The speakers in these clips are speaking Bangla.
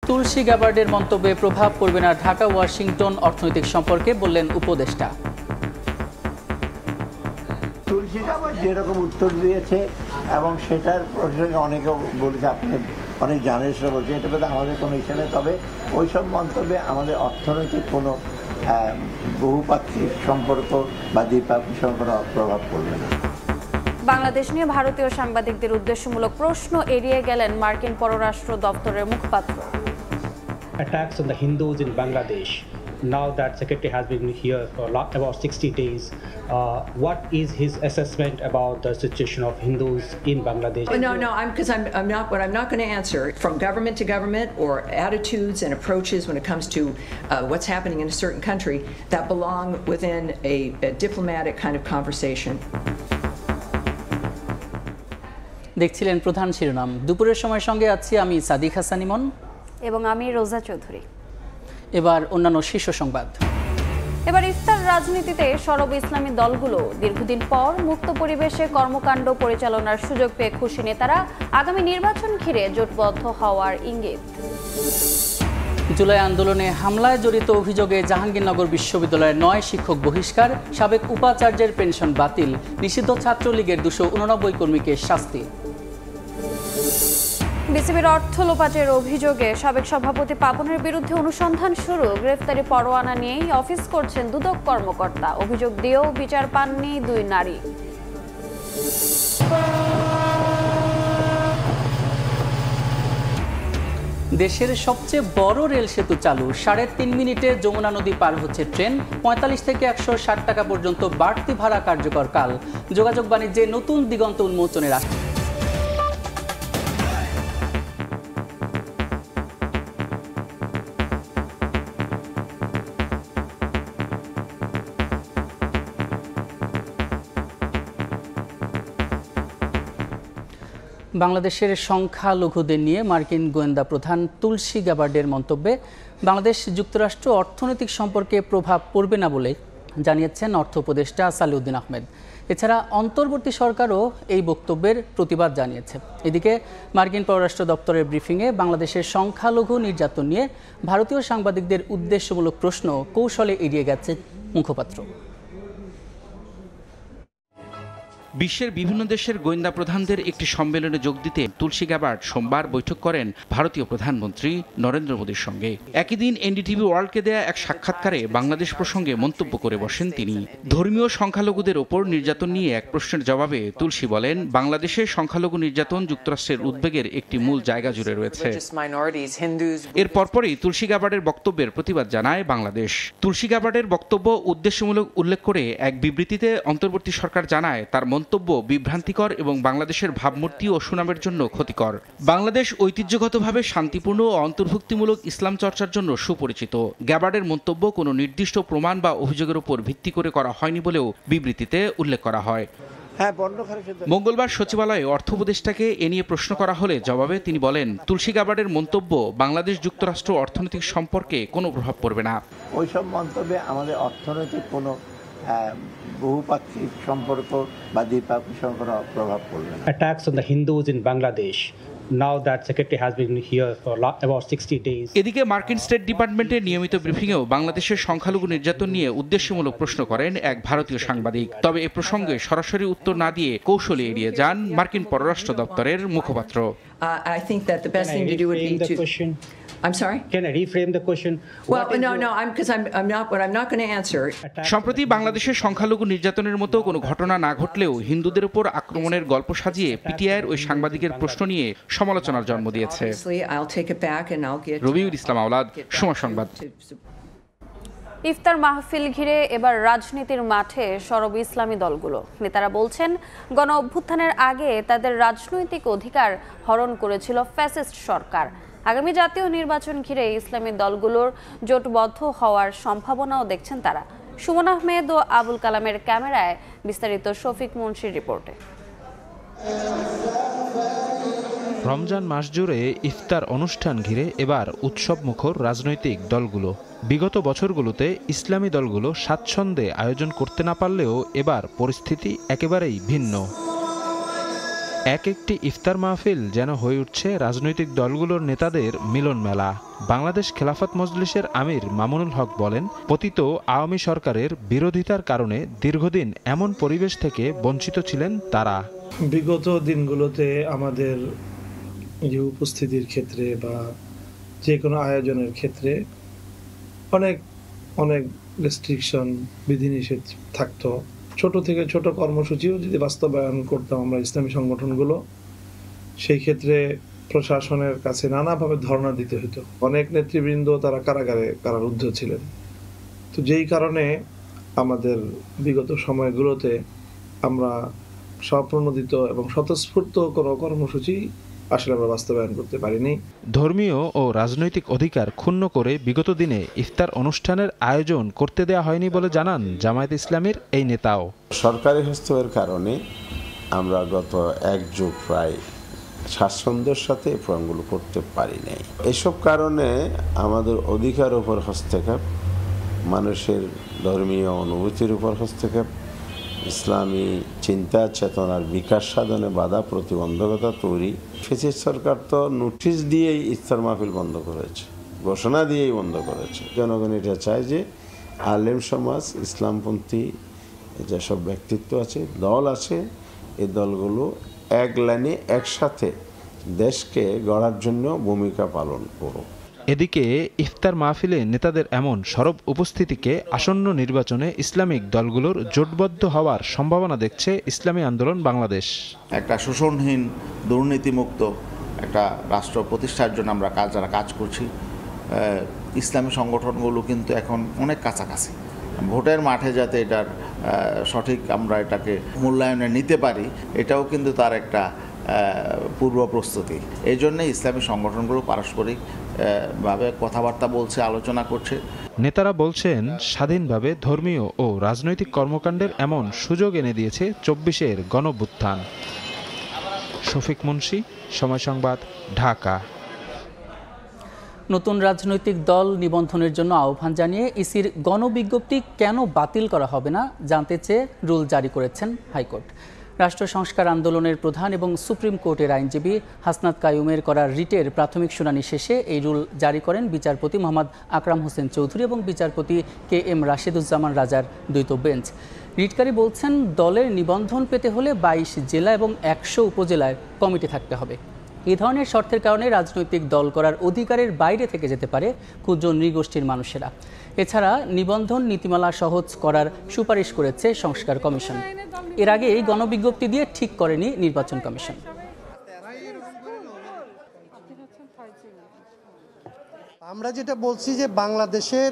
তুলসী গ্যাবার্ডের মন্তব্যে প্রভাব পড়বে না ঢাকা ওয়াশিংটন অর্থনৈতিক সম্পর্কে, বললেন উপদেষ্টা। তুলসী গ্যাবার্ড যেরকম উত্তর দিয়েছে এবং সেটার প্রসঙ্গে অনেকে বলেছে, আপনি অনেক জানেন সেটা বলছে, এটা বলতে আমাদের কোনো ইচ্ছে নেই। তবে ওইসব মন্তব্যে আমাদের অর্থনৈতিক কোনো বহুপাক্ষিক সম্পর্ক বা দ্বিপাক্ষিক সম্পর্ক প্রভাব পড়বে না। বাংলাদেশ নিয়ে ভারতীয় সাংবাদিকদের উদ্দেশ্যমূলক প্রশ্ন এড়িয়ে গেলেন মার্কিন পররাষ্ট্র দপ্তরের মুখপাত্র। Attacks on the Hindus in Bangladesh. Now that Secretary has been here for about 60 days, what is his assessment about the situation of Hindus in Bangladesh? No, I'm not going to answer from government to government or attitudes and approaches when it comes to what's happening in a certain country that belong within a diplomatic kind of conversation. দেখছিলেন প্রধান শিরোনাম। দুপুরের সময় সঙ্গে আছি আমি সাদিক হাসান ইমন এবং আমি রোজা চৌধুরী। এবার অন্যান্য শীর্ষ সংবাদ। এবার ইফতার রাজনীতিতে সরব ইসলামী দলগুলো দীর্ঘদিন পর মুক্ত পরিবেশে কর্মকাণ্ড পরিচালনার সুযোগ পেয়ে খুশি নেতারা আগামী নির্বাচন ঘিরে জোটবদ্ধ হওয়ার ইঙ্গিত। জুলাই আন্দোলনে হামলায় জড়িত অভিযোগে জাহাঙ্গীরনগর বিশ্ববিদ্যালয়ের 9 শিক্ষক বহিষ্কার, সাবেক উপাচার্যের পেনশন বাতিল, নিষিদ্ধ ছাত্রলীগের 289 কর্মীকে শাস্তি। বিসিবির অর্থ লোপাটের অভিযোগে সাবেক সভাপতি পাপনের বিরুদ্ধে অনুসন্ধান শুরু, গ্রেফতারি পরোয়ানা নিয়েই অফিস করছেন দুদক কর্মকর্তা, অভিযোগ দিয়েও বিচার পাননি 2 নারী। দেশের সবচেয়ে বড় রেল সেতু চালু, 3.5 মিনিটে যমুনা নদী পার হচ্ছে ট্রেন, 45 থেকে 160 টাকা পর্যন্ত বাড়তি ভাড়া কার্যকর কাল, যোগাযোগ বাণিজ্যে নতুন দিগন্ত উন্মোচনের আশা। বাংলাদেশের সংখ্যালঘুদের নিয়ে মার্কিন গোয়েন্দা প্রধান তুলসী গ্যাবার্ডের মন্তব্যে বাংলাদেশ যুক্তরাষ্ট্র অর্থনৈতিক সম্পর্কে প্রভাব পড়বে না বলে জানিয়েছেন অর্থ উপদেষ্টা সালেউদ্দিন আহমেদ। এছাড়া অন্তর্বর্তী সরকারও এই বক্তব্যের প্রতিবাদ জানিয়েছে। এদিকে মার্কিন পররাষ্ট্র দপ্তরের ব্রিফিংয়ে বাংলাদেশের সংখ্যালঘু নির্যাতন নিয়ে ভারতীয় সাংবাদিকদের উদ্দেশ্যমূলক প্রশ্ন কৌশলে এড়িয়ে গেছে মুখপাত্র। বিশ্বের বিভিন্ন দেশের গোয়েন্দা প্রধানদের একটি সম্মেলনে যোগ দিতে তুলসী গ্যাবার্ড সোমবার বৈঠক করেন ভারতীয় প্রধানমন্ত্রী নরেন্দ্র মোদীর সঙ্গে। একই দিন এনডিটিভি ওয়ার্ল্ডকে দেয়া এক সাক্ষাৎকারে বাংলাদেশ প্রসঙ্গে মন্তব্য করে বসেন তিনি। ধর্মীয় সংখ্যালঘুদের ওপর নির্যাতন নিয়ে এক প্রশ্নের জবাবে তুলসী বলেন, বাংলাদেশে সংখ্যালঘু নির্যাতন যুক্তরাষ্ট্রের উদ্বেগের একটি মূল জায়গা জুড়ে রয়েছে। এর পরপরই তুলসী গ্যাবার্ডের বক্তব্যের প্রতিবাদ জানায় বাংলাদেশ। তুলসী গ্যাবার্ডের বক্তব্য উদ্দেশ্যমূলক উল্লেখ করে এক বিবৃতিতে অন্তর্বর্তী সরকার জানায়, তার মন্তব্য বিভ্রান্তিকর এবং বাংলাদেশের ভাবমূর্তি ও সুনামের জন্য ক্ষতিকর। বাংলাদেশ ঐতিহ্যগতভাবে শান্তিপূর্ণ ও অন্তর্ভুক্তিমূলক ইসলাম চর্চার জন্য সুপরিচিত। গ্যাবার্ডের মন্তব্য কোনো নির্দিষ্ট প্রমাণ বা অভিযোগের উপর ভিত্তি করে করা হয়নি বলেও বিবৃতিতে উল্লেখ করা হয়। মঙ্গলবার সচিবালয়ে অর্থ উপদেষ্টাকে এ নিয়ে প্রশ্ন করা হলে জবাবে তিনি বলেন, তুলসী গ্যাবার্ডের মন্তব্য বাংলাদেশ যুক্তরাষ্ট্র অর্থনৈতিক সম্পর্কে কোনো প্রভাব পড়বে না। ওইসব মন্তব্যে আমাদের অর্থনৈতিক কোনো বহুপাক্ষিক সম্পর্ক বা দ্বিপাক্ষিক সম্পর্ক প্রভাব পড়বে না। Attacks on the Hindus in Bangladesh. Now that Secretary has been here for about 60 days. এদিকে মার্কিন স্টেট ডিপার্টমেন্টের নিয়মিত ব্রিফিংয়েও বাংলাদেশের সংখ্যালঘু নির্যাতন নিয়ে উদ্দেশ্যমূলক প্রশ্ন করেন এক ভারতীয় সাংবাদিক। তবে এ প্রসঙ্গে সরাসরি উত্তর না দিয়ে কৌশলে এড়িয়ে যান মার্কিন পররাষ্ট্র দপ্তরেরের মুখপাত্র। I think that the best thing to do would be to. I'm sorry? Can I reframe the question? Well, no, I'm not going to answer. সম্প্রতি বাংলাদেশের সংখ্যালঘু নির্যাতনের মতো কোনো ঘটনা না ঘটলেও হিন্দুদের উপর আক্রমণের গল্প সাজিয়ে পিটিআইয়ের ওই সাংবাদিকের প্রশ্ন নিয়ে সমালোচনার জন্ম দিয়েছে। রবিউল ইসলাম আওলাদ, সময় সংবাদ। ইফতার মাহফিল ঘিরে এবার রাজনীতির মাঠে সরব ইসলামী দলগুলো। নেতারা বলছেন, গণ অভ্যুত্থানের আগে তাদের রাজনৈতিক অধিকার হরণ করেছিল ফ্যাসিস্ট সরকার। আগামী জাতীয় নির্বাচন ঘিরে ইসলামী দলগুলোর জোটবদ্ধ হওয়ার সম্ভাবনাও দেখছেন তারা। সুমন আহমেদ ও আবুল কালামের ক্যামেরায় বিস্তারিত শফিক মুন্সির রিপোর্টে। রমজান মাস জুড়ে ইফতার অনুষ্ঠান ঘিরে এবার উৎসবমুখর রাজনৈতিক দলগুলো। বিগত বছরগুলোতে ইসলামী দলগুলো স্বাচ্ছন্দ্যে আয়োজন করতে না পারলেও এবার পরিস্থিতি একেবারেই ভিন্ন। এক একটি ইফতার মাহফিল যেন হয়ে উঠছে রাজনৈতিক দলগুলোর নেতাদের মিলন মেলা। বাংলাদেশ খেলাফত মজলিসের আমির মামুনুল হক বলেন, পতিত আওয়ামী সরকারের বিরোধিতার কারণে দীর্ঘদিন এমন পরিবেশ থেকে বঞ্চিত ছিলেন তারা। বিগত দিনগুলোতে আমাদের যে উপস্থিতির ক্ষেত্রে বা যে কোনো আয়োজনের ক্ষেত্রে অনেক রেস্ট্রিকশন, বিধিনিষেধ থাকতো। ছোট থেকে ছোট কর্মসূচিও যদি বাস্তবায়ন করতাম আমরা ইসলামী সংগঠনগুলো, সেই ক্ষেত্রে প্রশাসনের কাছে নানাভাবে ধর্ণা দিতে হতো। অনেক নেতৃবৃন্দ তারা কারারুদ্ধ ছিলেন। তো যেই কারণে আমাদের বিগত সময়গুলোতে আমরা স্বপ্রণোদিত এবং স্বতঃস্ফূর্ত কোনো কর্মসূচি আসলে আমরা বাস্তবায়ন করতে পারিনি। ধর্মীয় ও রাজনৈতিক অধিকার ক্ষুণ্ণ করে বিগত দিনে ইফতার অনুষ্ঠানের আয়োজন করতে দেওয়া হয়নি বলে জানান জামায়াত ইসলামীর এই নেতাও। সরকারি হস্তক্ষেপের কারণে আমরা গত এক যুগ প্রায় স্বাচ্ছন্দ্যের সাথে এই প্রোগ্রামগুলো করতে পারি নাই। এসব কারণে আমাদের অধিকার উপর হস্তক্ষেপ, মানুষের ধর্মীয় অনুভূতির উপর হস্তক্ষেপ, ইসলামী চিন্তা চেতনার বিকাশ সাধনে বাধা, প্রতিবন্ধকতা তৈরি। ফ্যাসিস্ট সরকার তো নোটিশ দিয়েই ইফতার মাহফিল বন্ধ করেছে, ঘোষণা দিয়েই বন্ধ করেছে। জনগণ এটা চায় যে আলেম সমাজ, ইসলামপন্থী যেসব ব্যক্তিত্ব আছে, দল আছে, এই দলগুলো এক লাইনে একসাথে দেশকে গড়ার জন্য ভূমিকা পালন করুক। এদিকে ইফতার মাহফিলে নেতাদের এমন সরব উপস্থিতিকে আসন্ন নির্বাচনে ইসলামিক দলগুলোর জোটবদ্ধ হওয়ার সম্ভাবনা দেখছে ইসলামী আন্দোলন বাংলাদেশ। একটা শোষণহীন, দুর্নীতিমুক্ত একটা রাষ্ট্র প্রতিষ্ঠার জন্য আমরা যারা কাজ করছি, ইসলামী সংগঠনগুলো কিন্তু এখন অনেক কাছাকাছি। ভোটের মাঠে যাতে এটার সঠিক আমরা এটাকে মূল্যায়নে নিতে পারি, এটাও কিন্তু তার একটা পূর্ব প্রস্তুতি। এই জন্য ইসলামী সংগঠনগুলো পারস্পরিক ভাবে কথাবার্তা বলছে, আলোচনা করছে। নেতারা বলছেন, স্বাধীনভাবে ধর্মীয় ও রাজনৈতিক কর্মকাণ্ডের এমন সুযোগ এনে দিয়েছে ২৪-এর গণঅভ্যুত্থান। শফিক মুন্সি, সময় সংবাদ, ঢাকা। নতুন রাজনৈতিক দল নিবন্ধনের জন্য আহ্বান জানিয়ে ইসির গণবিজ্ঞপ্তি কেন বাতিল করা হবে না জানতে চেয়ে রুল জারি করেছেন হাইকোর্ট। রাষ্ট্র সংস্কার আন্দোলনের প্রধান এবং সুপ্রিম কোর্টের আইনজীবী হাসনাত কাইয়ুমের করা রিটের প্রাথমিক শুনানি শেষে এই রুল জারি করেন বিচারপতি মোহাম্মদ আকরাম হোসেন চৌধুরী এবং বিচারপতি KM রাশেদুজ্জামান রাজার দ্বৈত বেঞ্চ। রিটকারী বলছেন, দলের নিবন্ধন পেতে হলে 22 জেলা এবং 100 উপজেলায় কমিটি থাকতে হবে। এই ধরনের শর্তের কারণে রাজনৈতিক দল করার অধিকারের বাইরে থেকে যেতে পারে ক্ষুদ্র নৃগোষ্ঠীর মানুষেরা। এছাড়া নিবন্ধন নীতিমালা সহজ করার সুপারিশ করেছে সংস্কার কমিশন। এর আগে এই গণবিজ্ঞপ্তি দিয়ে ঠিক করেনি নির্বাচন কমিশন। আমরা যেটা বলছি যে বাংলাদেশের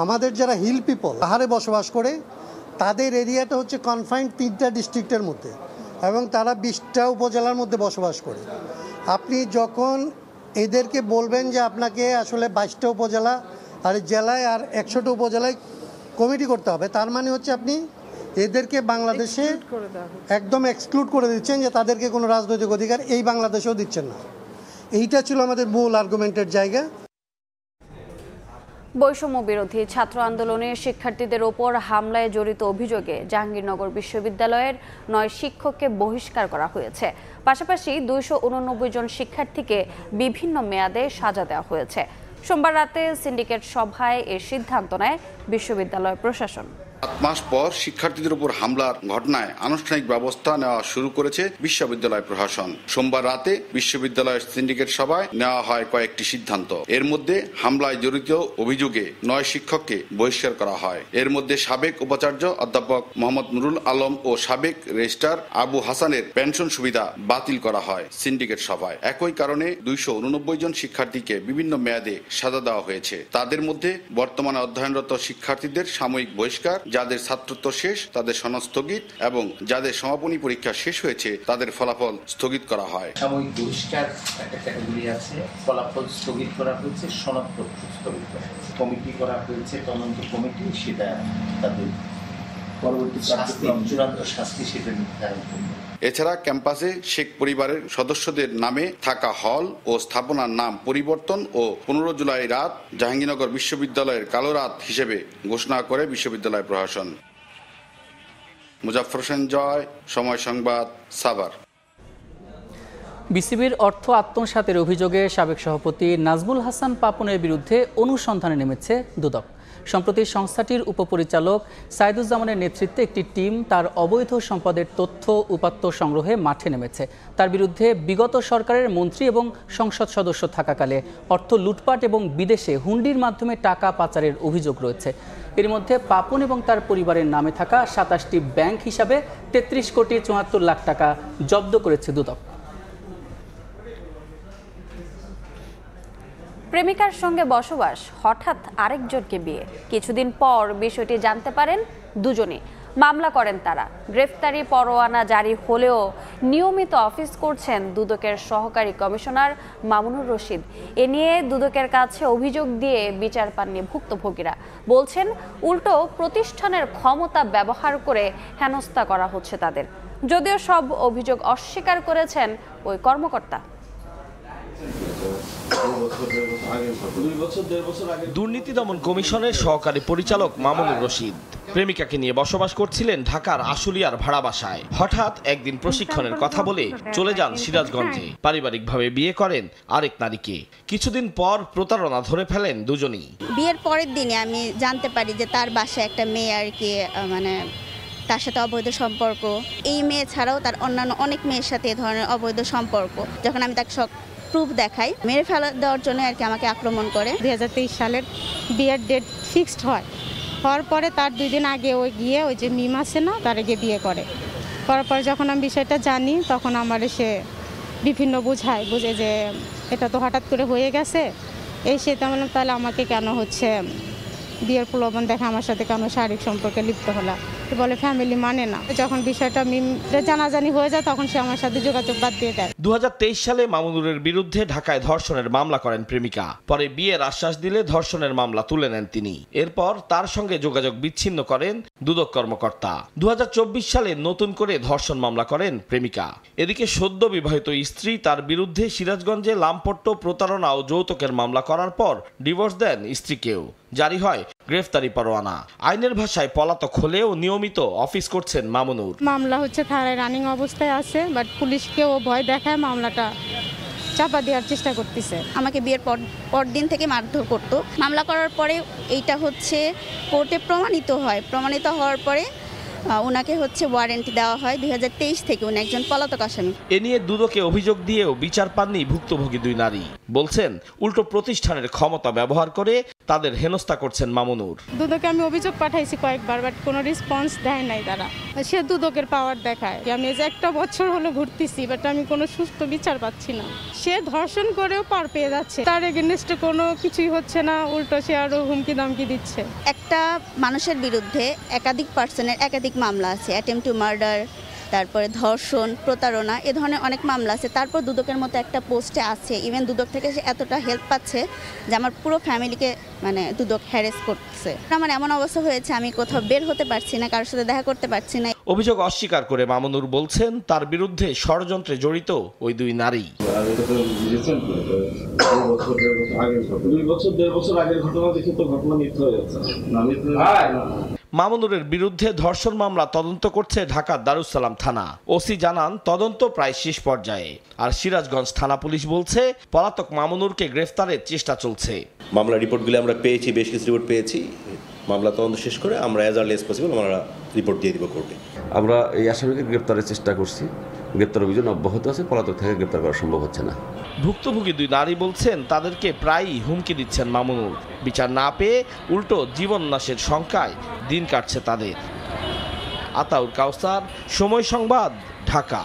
আমাদের যারা হিল পিপল পাহাড়ে বসবাস করে, তাদের এরিয়াটা হচ্ছে কনফাইন্ড 3টা ডিস্ট্রিক্টের মধ্যে এবং তারা 20টা উপজেলার মধ্যে বসবাস করে। আপনি যখন এদেরকে বলবেন যে আপনাকে আসলে 22টা উপজেলা আর জেলায় আর 100টা উপজেলায় কমিটি করতে হবে, তার মানে হচ্ছে আপনি এদেরকে বাংলাদেশে একদম এক্সক্লুড করে দিচ্ছেন, যে তাদেরকে কোনো রাজনৈতিক অধিকার এই বাংলাদেশেও দিচ্ছেন না। এইটা ছিল আমাদের মূল আর্গুমেন্টের জায়গা। বৈষম্য বিরোধী ছাত্র আন্দোলনে শিক্ষার্থীদের ওপর হামলায় জড়িত অভিযোগে জাহাঙ্গীরনগর বিশ্ববিদ্যালয়ের 9 শিক্ষককে বহিষ্কার করা হয়েছে। পাশাপাশি 289 জন শিক্ষার্থীকে বিভিন্ন মেয়াদে সাজা দেওয়া হয়েছে। সোমবার রাতে সিন্ডিকেট সভায় এ সিদ্ধান্ত নেয় বিশ্ববিদ্যালয় প্রশাসন। 7 মাস পর শিক্ষার্থীদের উপর হামলার ঘটনায় আনুষ্ঠানিক ব্যবস্থা নেওয়া শুরু করেছে বিশ্ববিদ্যালয় প্রশাসন। সোমবার রাতে বিশ্ববিদ্যালয়ের সিন্ডিকেট সভায় নেওয়া হয় কয়েকটি সিদ্ধান্ত। এর মধ্যে হামলায় জড়িত অভিযোগে 9 শিক্ষককে বহিষ্কার করা হয়। এর মধ্যে সাবেক উপাচার্য অধ্যাপক মোহাম্মদ নুরুল আলম ও সাবেক রেজিস্ট্রার আবু হাসানের পেনশন সুবিধা বাতিল করা হয় সিন্ডিকেট সভায়। একই কারণে 289 জন শিক্ষার্থীকে বিভিন্ন মেয়াদে সাজা দেওয়া হয়েছে। তাদের মধ্যে বর্তমানে অধ্যয়নরত শিক্ষার্থীদের সাময়িক বহিষ্কার, যাদের ছাত্রত্ব শেষ তাদের সনদ স্থগিত এবং যাদের সমাপনী পরীক্ষা শেষ হয়েছে তাদের ফলাফল স্থগিত করা হয়। সাময়িক বহিষ্কার একটা ক্যাটাগরি আছে, ফলাফল স্থগিত করা হয়েছে, সনদ স্থগিত করা হয়েছে, কমিটি করা হয়েছে, তদন্ত কমিটি, সেটা তাদের পরবর্তী চূড়ান্ত শাস্তি সেটা নির্ধারণ করবে। এছাড়া ক্যাম্পাসে শেখ পরিবারের সদস্যদের নামে থাকা হল ও স্থাপনার নাম পরিবর্তন ও 15 জুলাই রাত জাহাঙ্গীরনগর বিশ্ববিদ্যালয়ের কালো রাত হিসেবে ঘোষণা করে বিশ্ববিদ্যালয় প্রশাসন। মুজাফফর হোসেন জয়, সময় সংবাদ, সাভার। বিসিবির অর্থ আত্মসাতের অভিযোগে সাবেক সভাপতি নাজমুল হাসান পাপনের বিরুদ্ধে অনুসন্ধানে নেমেছে দুদক। সম্প্রতি সংস্থাটির উপপরিচালক সাইদুজ্জামানের নেতৃত্বে একটি টিম তার অবৈধ সম্পদের তথ্য উপাত্ত সংগ্রহে মাঠে নেমেছে। তার বিরুদ্ধে বিগত সরকারের মন্ত্রী এবং সংসদ সদস্য থাকাকালে অর্থ লুটপাট এবং বিদেশে হুন্ডির মাধ্যমে টাকা পাচারের অভিযোগ রয়েছে। এর মধ্যে পাপন এবং তার পরিবারের নামে থাকা ২৭টি ব্যাংক হিসাবে ৩৩ কোটি ৭৪ লাখ টাকা জব্দ করেছে দুদক। প্রেমিকার সঙ্গে বসবাস, হঠাৎ আরেকজনকে বিয়ে। কিছুদিন পর বিষয়টি জানতে পারেন দুজনে। মামলা করেন তারা। গ্রেফতারি পরোয়ানা জারি হলেও নিয়মিত অফিস করছেন দুদকের সহকারী কমিশনার মামুনুর রশিদ। এ নিয়ে দুদকের কাছে অভিযোগ দিয়ে বিচার পাননি ভুক্তভোগীরা। বলছেন উল্টো প্রতিষ্ঠানের ক্ষমতা ব্যবহার করে হেনস্থা করা হচ্ছে তাদের। যদিও সব অভিযোগ অস্বীকার করেছেন ওই কর্মকর্তা। দুর্নীতি দমন কমিশনের সহকারী পরিচালক মামুনুর রশিদ প্রেমিকাকে নিয়ে বসবাস করছিলেন ঢাকার আশুলিয়ার ভাড়া বাসায়। হঠাৎ একদিন প্রশিক্ষণের কথা বলে চলে যান সিরাজগঞ্জে। পারিবারিকভাবে বিয়ে করেন আরেক নারীকে। কিছুদিন পর প্রতারণা ধরে ফেলেন দুজনই। বিয়ের পরের দিনে আমি জানতে পারি যে তার বাসায় একটা মেয়ে আর কি তার সাথে অবৈধ সম্পর্ক। এই মেয়ে ছাড়াও তার অন্যান্য অনেক মেয়ের সাথে এ ধরনের অবৈধ সম্পর্ক। যখন আমি তাকে প্রুফ দেখাই, মেরে ফেলা দেওয়ার জন্য আর কি আমাকে আক্রমণ করে। 2023 সালের বিয়ের ডেট ফিক্সড হওয়ার পরে তার 2 দিন আগে ওই গিয়ে ওই যে মিম আছে না, তার আগে বিয়ে করার পরে যখন আমি বিষয়টা জানি তখন আমার সে বিভিন্ন বুঝে যে এটা তো হঠাৎ করে হয়ে গেছে। এই সেটা বললাম তাহলে আমাকে কেন বিয়ের প্রলোভন দেখে আমার সাথে কেন শারীরিক সম্পর্কে লিপ্ত হলা। বলে ফ্যামিলি মানে না। যখন বিষয়টা জানাজানি হয়ে যায় তখন সে আমার সাথে যোগাযোগ বাদ দিয়ে দেয়। 2023 সালে মামুনুরের বিরুদ্ধে ঢাকায় ধর্ষণের মামলা করেন প্রেমিকা। পরে বিয়ের আশ্বাস দিলে ধর্ষণের মামলা তুলে নেন তিনি। এরপর তার সঙ্গে যোগাযোগ বিচ্ছিন্ন করেন দুদক কর্মকর্তা। 2024 সালে নতুন করে ধর্ষণ মামলা করেন প্রেমিকা। এদিকে সদ্য বিবাহিত স্ত্রী তার বিরুদ্ধে সিরাজগঞ্জে লামপট্ট, প্রতারণা ও যৌতুকের মামলা করার পর ডিভোর্স দেন স্ত্রীকেও। জারি হয় গ্রেফতারি পরোয়ানা। আইনের ভাষায় পলাতক হলেও নিয়মিত অফিস করছেন মামুনুর। মামলা থানায় রানিং অবস্থায় আছে, বাট পুলিশকেও ভয় দেখায় মামলাটা চাপা দেওয়ার চেষ্টা করতেছে। আমাকে বিয়ের পর দিন থেকে মারধর করতো। মামলা করার পরে এইটা কোর্টে প্রমাণিত হওয়ার পরে ওনাকে ওয়ারেন্ট দেওয়া হয় 2023 থেকে। উনি একজন পলাতক আসামি। এ নিয়ে দুদকে অভিযোগ দিয়েও বিচার পাননি ভুক্তভোগী 2 নারী। বলছেন উল্টো প্রতিষ্ঠানের ক্ষমতা ব্যবহার করে তাদের হেনস্থা করছেন মামুনুর। দুদকে আমি অভিযোগ পাঠাইছি কয়েকবার, বাট কোনো রেসপন্স দেয় নাই তারা। সে দুদকের পাওয়ার দেখায়। আমি যে 1 বছর হলো ঘুরতেছি, বাট আমি কোনো সুষ্ঠু বিচার পাচ্ছি না। সে ধর্ষণ করেও পার পেয়ে যাচ্ছে, তার এগেইনস্টে কোনো কিছুই হচ্ছে না, উল্টো সে আরো হুমকি দামকি দিচ্ছে। একটা মানুষের বিরুদ্ধে একাধিক পার্সনের একাধিক মামলা আছে। অ্যাটেম্পট টু মার্ডার, তারপরে ধর্ষণ, প্রতারণা, এ ধরনের অনেক মামলা আছে। তারপর দুদকের মতো একটা পোস্টে আছে। ইভেন দুদক থেকে সে এতটা হেল্প পাচ্ছে যে আমার পুরো ফ্যামিলিকে দুদক হ্যারেস করছে। আমার এমন অবস্থা হয়েছে আমি কোথাও বের হতে পারছি না, কারোর সাথে দেখা করতে পারছি না। অভিযোগ অস্বীকার করে মামুনুর বলছেন তার বিরুদ্ধে ষড়যন্ত্রে জড়িত ওই 2 নারী। 2 বছর আগের ঘটনা দেখে তো ঘটনা মিথ্যা হয়ে যাচ্ছে। মামুনুরের বিরুদ্ধে ধর্ষণ মামলা তদন্ত করছে ঢাকার দারুসালাম থানা। ওসি জানান তদন্ত প্রায় শেষ পর্যায়ে। আর সিরাজগঞ্জ থানা পুলিশ বলছে পলাতক মামুনুরকে গ্রেফতারের চেষ্টা চলছে। মামলা রিপোর্টগুলো আমরা পেয়েছি, বেশ কিছু রিপোর্ট পেয়েছি। মামলা তদন্ত শেষ করে আমরা অ্যাজ আর্লি অ্যাজ পসিবল আমরা রিপোর্ট দিয়ে দিব কোর্টে। আমরা এই আসামিকে গ্রেফতারের চেষ্টা করছি। গ্রেপ্তার অভিযান অব্যাহত আছে। পলাতক থেকে গ্রেপ্তার করা সম্ভব হচ্ছে না। ভুক্তভোগী 2 নারী বলছেন তাদেরকে প্রায়ই হুমকি দিচ্ছেন মামুনুর। বিচার না পেয়ে উল্টো জীবন নাশের শঙ্কায় দিন কাটছে তাদের। আতাউর কাউসার, সময় সংবাদ, ঢাকা।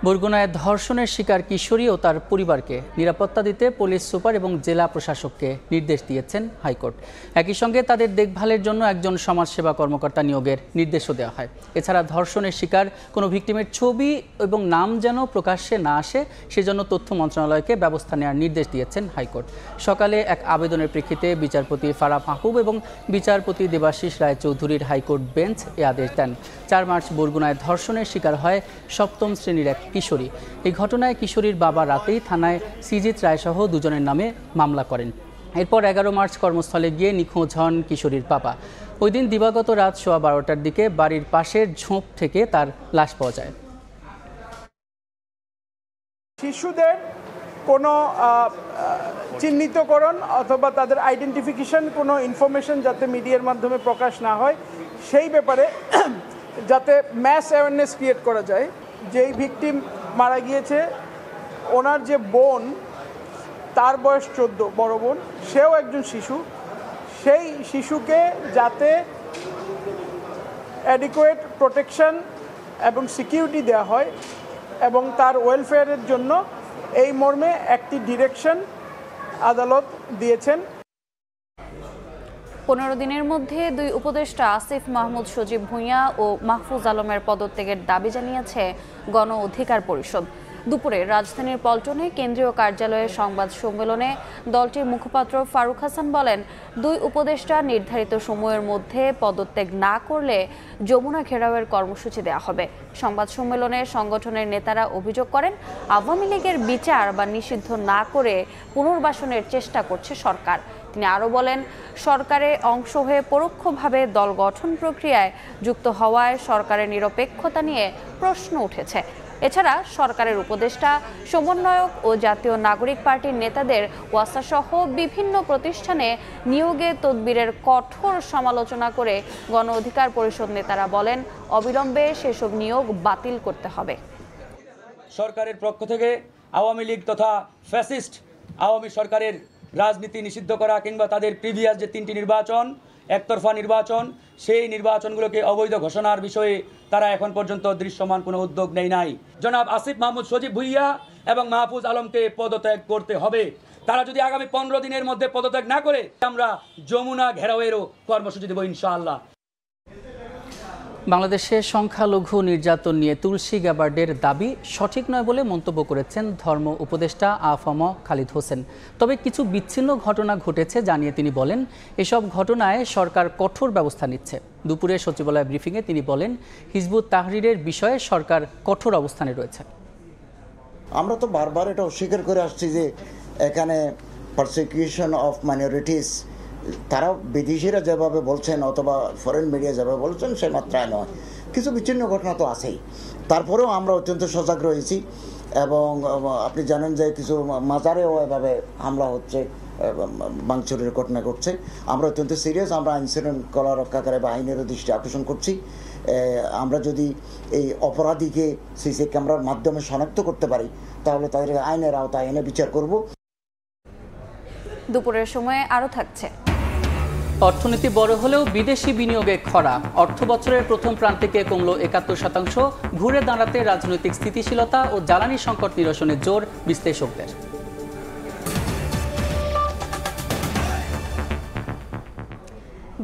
বরগুনায় ধর্ষণের শিকার কিশোরী ও তার পরিবারকে নিরাপত্তা দিতে পুলিশ সুপার এবং জেলা প্রশাসককে নির্দেশ দিয়েছেন হাইকোর্ট। একই সঙ্গে তাদের দেখভালের জন্য একজন সমাজসেবা কর্মকর্তা নিয়োগের নির্দেশও দেওয়া হয়। এছাড়া ধর্ষণের শিকার কোনো ভিকটিমের ছবি এবং নাম যেন প্রকাশ্যে না আসে সেজন্য তথ্য মন্ত্রণালয়কে ব্যবস্থা নেওয়ার নির্দেশ দিয়েছেন হাইকোর্ট। সকালে এক আবেদনের প্রেক্ষিতে বিচারপতি ফারাহ মাহবুব এবং বিচারপতি দেবাশিস রায়চৌধুরীর হাইকোর্ট বেঞ্চ এ আদেশ দেন। 4 মার্চ বরগুনায় ধর্ষণের শিকার হয় 7ম শ্রেণীর এক কিশোরী। এই ঘটনায় কিশোরীর বাবা রাতেই থানায় সিজিত রায়সহ 2 জনের নামে মামলা করেন। এরপর 11 মার্চ কর্মস্থলে গিয়ে নিখোঁজ হন কিশোরীর বাবা। ওই দিন দিবাগত রাত 12:15টার দিকে বাড়ির পাশের ঝোপ থেকে তার লাশ পাওয়া যায়। শিশুদের কোনো চিহ্নিতকরণ অথবা তাদের আইডেন্টিফিকেশন কোনো ইনফরমেশন যাতে মিডিয়ার মাধ্যমে প্রকাশ না হয় সেই ব্যাপারে যাতে ম্যাস অ্যাওয়ারনেস ক্রিয়েট করা যায়। যেই ভিকটিম মারা গিয়েছে ওনার যে বোন, তার বয়স 14, বড় বোন, সেও একজন শিশু। সেই শিশুকে যাতে অ্যাডিকুয়েট প্রোটেকশন এবং সিকিউরিটি দেওয়া হয় এবং তার ওয়েলফেয়ারের জন্য এই মর্মে একটি ডিরেকশন আদালত দিয়েছেন। 15 দিনের মধ্যে দুই উপদেষ্টা আসিফ মাহমুদ সজীব ভুঁইয়া ও মাহফুজ আলমের পদত্যাগের দাবি জানিয়েছে গণ অধিকার পরিষদ। দুপুরে রাজধানীর পল্টনে কেন্দ্রীয় কার্যালয়ের সংবাদ সম্মেলনে দলটির মুখপাত্র ফারুক হাসান বলেন, দুই উপদেষ্টা নির্ধারিত সময়ের মধ্যে পদত্যাগ না করলে যমুনা ঘেরাওয়ের কর্মসূচি দেওয়া হবে। সংবাদ সম্মেলনে সংগঠনের নেতারা অভিযোগ করেন, আওয়ামী লীগের বিচার বা নিষিদ্ধ না করে পুনর্বাসনের চেষ্টা করছে সরকার। তিনি আরও বলেন, সরকারে অংশ হয়ে পরোক্ষভাবে দল গঠন প্রক্রিয়ায় যুক্ত হওয়ায় সরকারের নিরপেক্ষতা নিয়ে প্রশ্ন উঠেছে। এছাড়া সরকারের উপদেষ্টা, সমন্বয়ক ও জাতীয় নাগরিক পার্টির নেতাদের ওয়াসাসহ বিভিন্ন প্রতিষ্ঠানে নিয়োগে তদবিরের কঠোর সমালোচনা করে গণ অধিকার পরিষদ নেতারা বলেন, অবিলম্বে সেসব নিয়োগ বাতিল করতে হবে। সরকারের পক্ষ থেকে আওয়ামী লীগ তথা ফ্যাসিস্ট আওয়ামী সরকারের রাজনীতি নিষিদ্ধ করা কিংবা তাদের প্রিভিয়াস যে 3টি নির্বাচন, একতরফা নির্বাচন, সেই নির্বাচনগুলোকে অবৈধ ঘোষণার বিষয়ে তারা এখন পর্যন্ত দৃশ্যমান কোনো উদ্যোগ নেয় নাই। জনাব আসিফ মাহমুদ সজীব ভুঁইয়া এবং মাহফুজ আলমকে পদত্যাগ করতে হবে। তারা যদি আগামী 15 দিনের মধ্যে পদত্যাগ না করে আমরা যমুনা ঘেরাওয়েরও কর্মসূচি দেব ইনশাআল্লাহ। বাংলাদেশে সংখ্যালঘু নির্যাতন নিয়ে তুলসী গ্যাবার্ডের দাবি সঠিক নয় বলে মন্তব্য করেছেন ধর্ম উপদেষ্টা আফম খালিদ হোসেন। তবে কিছু বিচ্ছিন্ন ঘটনা ঘটেছে জানিয়ে তিনি বলেন, এসব ঘটনায় সরকার কঠোর ব্যবস্থা নিচ্ছে। দুপুরে সচিবালয় ব্রিফিংয়ে তিনি বলেন, হিজবুত তাহরিরের বিষয়ে সরকার কঠোর অবস্থানে রয়েছে। আমরা তো বারবার এটা অস্বীকার করে আসছি যে এখানে পারসিকিউশন অফ মাইনরিটিস তারা বিদেশিরা যেভাবে বলছেন অথবা ফরেন মিডিয়া যেভাবে বলছেন সে মাত্রায় নয়, কিছু বিচ্ছিন্ন ঘটনা তো আছেই। তারপরেও আমরা অত্যন্ত সজাগ রয়েছি এবং আপনি জানেন যে কিছু মাজারেও এভাবে হামলা হচ্ছে, ভাঙচুরের ঘটনা ঘটছে। আমরা অত্যন্ত সিরিয়াস, আমরা আইন শৃঙ্খলা রক্ষাকারী বা আইনেরও দৃষ্টি আকর্ষণ করছি। আমরা যদি এই অপরাধীকে সিসি ক্যামেরার মাধ্যমে শনাক্ত করতে পারি তাহলে তাদের আইনের আওতায় এনে বিচার করব। দুপুরের সময়ে আরও থাকছে। অর্থনীতি বড় হলেও বিদেশি বিনিয়োগে খরা। অর্থ বছরের প্রথম প্রান্তিকে কমল 71%। ঘুরে দাঁড়াতে রাজনৈতিক স্থিতিশীলতা ও জ্বালানি সংকট নিরসনে জোর বিশ্লেষকদের।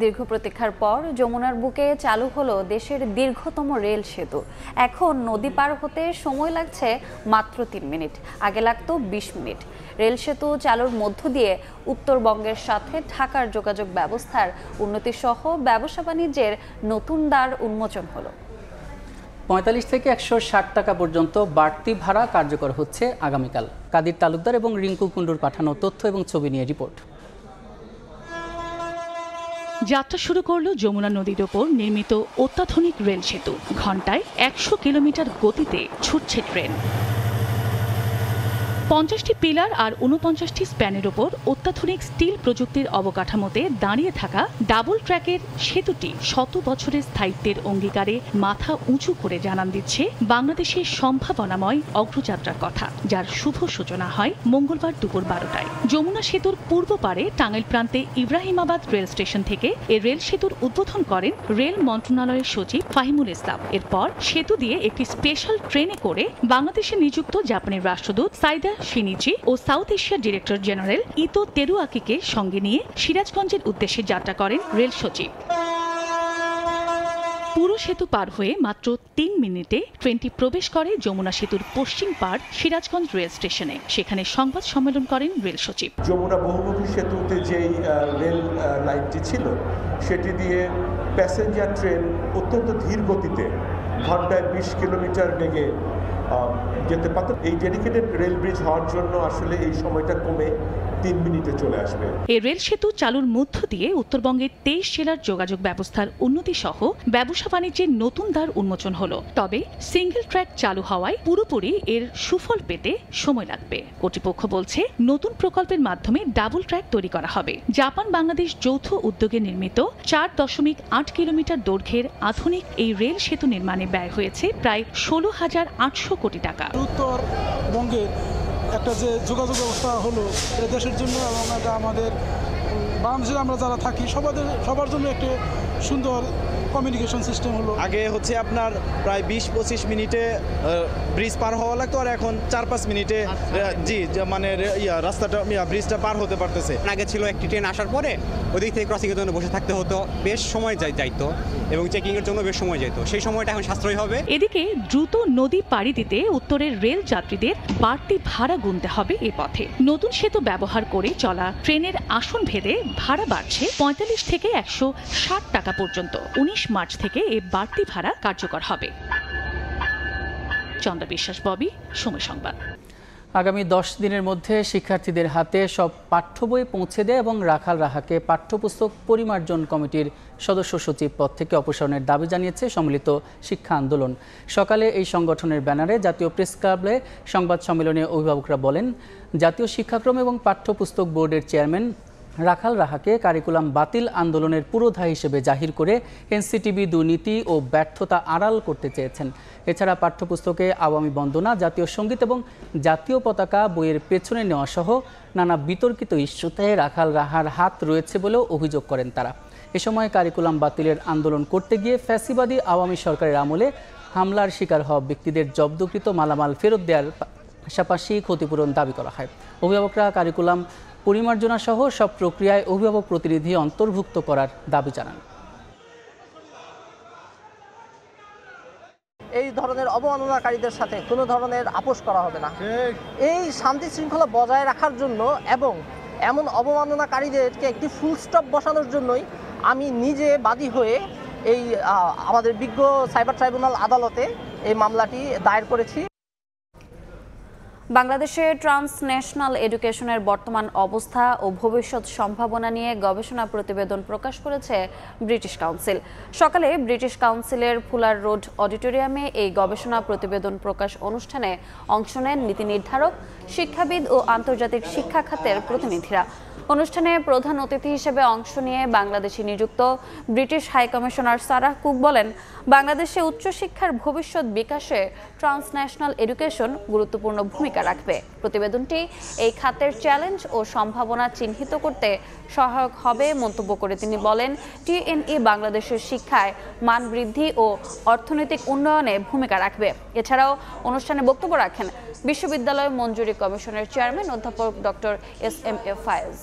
দীর্ঘ প্রতীক্ষার পর যমুনার বুকে চালু হলো দেশের দীর্ঘতম রেল সেতু। এখন নদী পার হতে সময় লাগছে মাত্র 3 মিনিট, আগে লাগতো 20 মিনিট। রেল সেতু চালুর মধ্য দিয়ে উত্তরবঙ্গের সাথে ঢাকার যোগাযোগ ব্যবস্থার উন্নতি সহ ব্যবসা বাণিজ্যের নতুন দ্বার উন্মোচন হলো। 45 থেকে 160 টাকা পর্যন্ত বাড়তি ভাড়া কার্যকর হচ্ছে আগামীকাল। কাদির তালুকদার এবং রিঙ্কু কুণ্ডুর পাঠানো তথ্য এবং ছবি নিয়ে রিপোর্ট। যাত্রা শুরু করলো যমুনা নদীর ওপর নির্মিত অত্যাধুনিক রেল সেতু। ঘন্টায় 100 কিলোমিটার গতিতে ছুটছে ট্রেন। 50টি পিলার আর 49টি স্প্যানের ওপর অত্যাধুনিক স্টিল প্রযুক্তির অবকাঠামোতে দাঁড়িয়ে থাকা ডাবল ট্র্যাকের সেতুটি 100 বছরের স্থায়িত্বের অঙ্গীকারে মাথা উঁচু করে জানান দিচ্ছে বাংলাদেশের সম্ভাবনাময় অগ্রযাত্রার কথা, যার শুভ সূচনা হয় মঙ্গলবার দুপুর 12টায়। যমুনা সেতুর পূর্ব পারে টাঙ্গাইল প্রান্তে ইব্রাহিমাবাদ রেল স্টেশন থেকে এই রেল সেতুর উদ্বোধন করেন রেল মন্ত্রণালয়ের সচিব ফাহিমুল ইসলাম। এরপর সেতু দিয়ে একটি স্পেশাল ট্রেনে করে বাংলাদেশে নিযুক্ত জাপানের রাষ্ট্রদূত সাইদা শিনিচি ও সাউথ এশিয়ার ডিরেক্টর জেনারেল ইতো তেরুয়াকিকে সঙ্গে নিয়ে সিরাজগঞ্জের উদ্দেশ্যে যাত্রা করেন রেল সচিব। পুরো সেতু পার হয়ে মাত্র 3 মিনিটে ট্রেনটি প্রবেশ করে যমুনা সেতুর পশ্চিম পাড় সিরাজগঞ্জ রেল স্টেশনে। সেখানে সংবাদ সম্মেলন করেন রেল সচিব। যমুনা বহুমুখী সেতুতে যেই রেল লাইনটি ছিল সেটি দিয়ে প্যাসেঞ্জার ট্রেন অত্যন্ত ধীর গতিতে ঘন্টায় 20 কিলোমিটার বেগে যেতে পারত। এই ডেডিকেটেড রেল ব্রিজ হওয়ার জন্য আসলে এই সময়টা কমে 3 মিনিটে চলে আসবে। এই রেল সেতু চালুর মধ্য দিয়ে উত্তরবঙ্গের 23 জেলার যোগাযোগ ব্যবস্থার উন্নতি সহ ব্যবসা বাণিজ্যের নতুন দ্বার উন্মোচন হলো। তবে সিঙ্গেল ট্র্যাক চালু হওয়ায় পুরোপুরি এর সুফল পেতে সময় লাগবে। কর্তৃপক্ষ বলছে নতুন প্রকল্পের মাধ্যমে ডাবল ট্র্যাক তৈরি করা হবে। জাপান বাংলাদেশ যৌথ উদ্যোগে নির্মিত 4.8 কিলোমিটার দৈর্ঘ্যের আধুনিক এই রেল সেতু নির্মাণে ব্যয় হয়েছে প্রায় 16,800 কোটি টাকা। উত্তরবঙ্গের একটা যে যোগাযোগ ব্যবস্থা হলো এটা দেশের জন্য এবং এটা আমাদের বাংলাদেশে আমরা যারা থাকি সবার জন্য একটা সুন্দর কমিউনিকেশন সিস্টেম হলো। আগে হচ্ছে আপনার প্রায় 20-25 মিনিটে ব্রিজ পার হওয়া লাগতো, আর এখন 4-5 মিনিটে জি মানে রাস্তাটা ব্রিজটা পার হতে পারতেছে। আগে ছিল একটি ট্রেন আসার পরে ওদিক থেকে ক্রসিংয়ের জন্য বসে থাকতে হতো, বেশ সময় যাইতো এবং চেকিংয়ের জন্য বেশ সময় যেত, সেই সময়টা এখন সাশ্রয়ী হবে। এদিকে দ্রুত নদী পাড়ি দিতে উত্তরের রেল যাত্রীদের বাড়তি ভাড়া গুনতে হবে এ পথে। নতুন সেতু ব্যবহার করে চলা ট্রেনের আসন ভেদে ভাড়া বাড়ছে 45 থেকে 160 টাকা পর্যন্ত। 19 মার্চ থেকে এই বাড়তি ভাড়া কার্যকর হবে। চন্দ্র বিশ্বাস, ববি, সময় সংবাদ। আগামী 10 দিনের মধ্যে শিক্ষার্থীদের হাতে সব পাঠ্য বই পৌঁছে দেয় এবং রাখাল রাহাকে পাঠ্যপুস্তক পরিমার্জন কমিটির সদস্য সচিব পদ থেকে অপসারণের দাবি জানিয়েছে সম্মিলিত শিক্ষা আন্দোলন। সকালে এই সংগঠনের ব্যানারে জাতীয় প্রেস ক্লাবে সংবাদ সম্মেলনে অভিভাবকরা বলেন, জাতীয় শিক্ষাক্রম এবং পাঠ্যপুস্তক বোর্ডের চেয়ারম্যান রাখাল রাহাকে কারিকুলাম বাতিল আন্দোলনের পুরোধা হিসেবে জাহির করে এনসিটিবি দুর্নীতি ও ব্যর্থতা আড়াল করতে চেয়েছেন। এছাড়া পাঠ্যপুস্তকে আওয়ামী বন্দনা, জাতীয় সঙ্গীত এবং জাতীয় পতাকা বইয়ের পেছনে নেওয়া সহ নানা বিতর্কিত ইস্যুতে রাখাল রাহার হাত রয়েছে বলেও অভিযোগ করেন তারা। এ সময় কারিকুলাম বাতিলের আন্দোলন করতে গিয়ে ফ্যাসিবাদী আওয়ামী সরকারের আমলে হামলার শিকার হওয়া ব্যক্তিদের জব্দকৃত মালামাল ফেরত দেওয়ার পাশাপাশি ক্ষতিপূরণ দাবি করা হয়। অভিভাবকরা কারিকুলাম পরিমার্জনা সহ সব প্রক্রিয়ায় অভিভাবক প্রতিনিধি অন্তর্ভুক্ত করার দাবি জানান। এই ধরনের অবমাননাকারীদের সাথে কোনো ধরনের আপোষ করা হবে না। এই শান্তি শৃঙ্খলা বজায় রাখার জন্য এবং এমন অবমাননাকারীদেরকে একটি ফুল স্টপ বসানোর জন্যই আমি নিজে বাদী হয়ে এই আমাদের বিজ্ঞ সাইবার ট্রাইব্যুনাল আদালতে এই মামলাটি দায়ের করেছি। বাংলাদেশে ট্রান্সন্যাশনাল এডুকেশনের বর্তমান অবস্থা ও ভবিষ্যৎ সম্ভাবনা নিয়ে গবেষণা প্রতিবেদন প্রকাশ করেছে ব্রিটিশ কাউন্সিল। সকালে ব্রিটিশ কাউন্সিলের ফুলার রোড অডিটোরিয়ামে এই গবেষণা প্রতিবেদন প্রকাশ অনুষ্ঠানে অংশ নেন নীতি নির্ধারক, শিক্ষাবিদ ও আন্তর্জাতিক শিক্ষা খাতের প্রতিনিধিরা। অনুষ্ঠানে প্রধান অতিথি হিসেবে অংশ নিয়ে বাংলাদেশে নিযুক্ত British high commissioner Sarah Cook বলেন, বাংলাদেশে উচ্চশিক্ষার ভবিষ্যৎ বিকাশে ট্রান্সন্যাশনাল এডুকেশন গুরুত্বপূর্ণ ভূমিকা রাখবে। প্রতিবেদনটি এই খাতের চ্যালেঞ্জ ও সম্ভাবনা চিহ্নিত করতে সহায়ক হবে মন্তব্য করে তিনি বলেন, টিএনই বাংলাদেশের শিক্ষায় মান বৃদ্ধি ও অর্থনৈতিক উন্নয়নে ভূমিকা রাখবে। এছাড়াও অনুষ্ঠানে বক্তব্য রাখেন বিশ্ববিদ্যালয় মঞ্জুরি কমিশনের চেয়ারম্যান অধ্যাপক ডক্টর এস.এম.এ. ফায়েজ।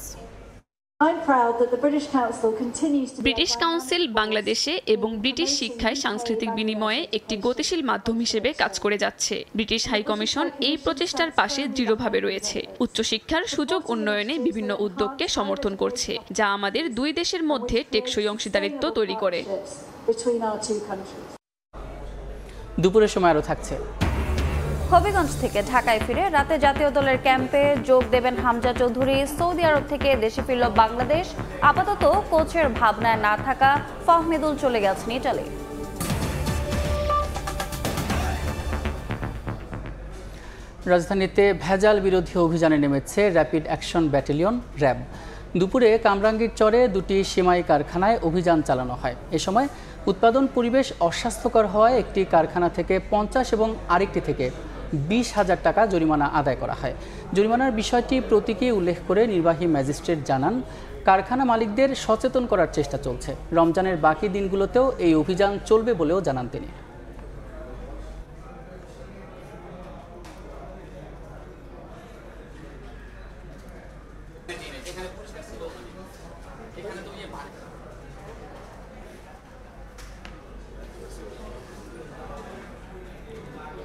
ব্রিটিশ কাউন্সিল বাংলাদেশে এবং ব্রিটিশ শিক্ষায় সাংস্কৃতিক বিনিময়ে একটি গতিশীল মাধ্যম হিসেবে কাজ করে যাচ্ছে। ব্রিটিশ হাই কমিশন এই প্রচেষ্টার পাশে দৃঢ়ভাবে রয়েছে। উচ্চশিক্ষার সুযোগ উন্নয়নে বিভিন্ন উদ্যোগকে সমর্থন করছে, যা আমাদের দুই দেশের মধ্যে টেকসই অংশীদারিত্ব তৈরি করে। দুপুরের সময় আরও থাকছে। হবিগঞ্জ থেকে ঢাকায় ফিরে রাতে জাতীয় দলের ক্যাম্পে যোগ দেবেন হামজা চৌধুরী। সৌদি আরব থেকে দেশে ফিরল বাংলাদেশ। আপাতত কোচের ভাবনায় না থাকা ফাহমিদুল চলে গেছেন ইটালি। রাজধানীতে ভেজাল বিরোধী অভিযানে নেমেছে র্যাপিড অ্যাকশন ব্যাটালিয়ন র্যাব। দুপুরে কামরাঙ্গীর চরে দুটি সেমাই কারখানায় অভিযান চালানো হয়। এ সময় উৎপাদন পরিবেশ অস্বাস্থ্যকর হওয়ায় একটি কারখানা থেকে 50 এবং আরেকটি থেকে 20,000 টাকা জরিমানা আদায় করা হয়। জরিমানার বিষয়টি প্রতীকী উল্লেখ করে নির্বাহী ম্যাজিস্ট্রেট জানান, কারখানা মালিকদের সচেতন করার চেষ্টা চলছে। রমজানের বাকি দিনগুলোতেও এই অভিযান চলবে বলেও জানান তিনি।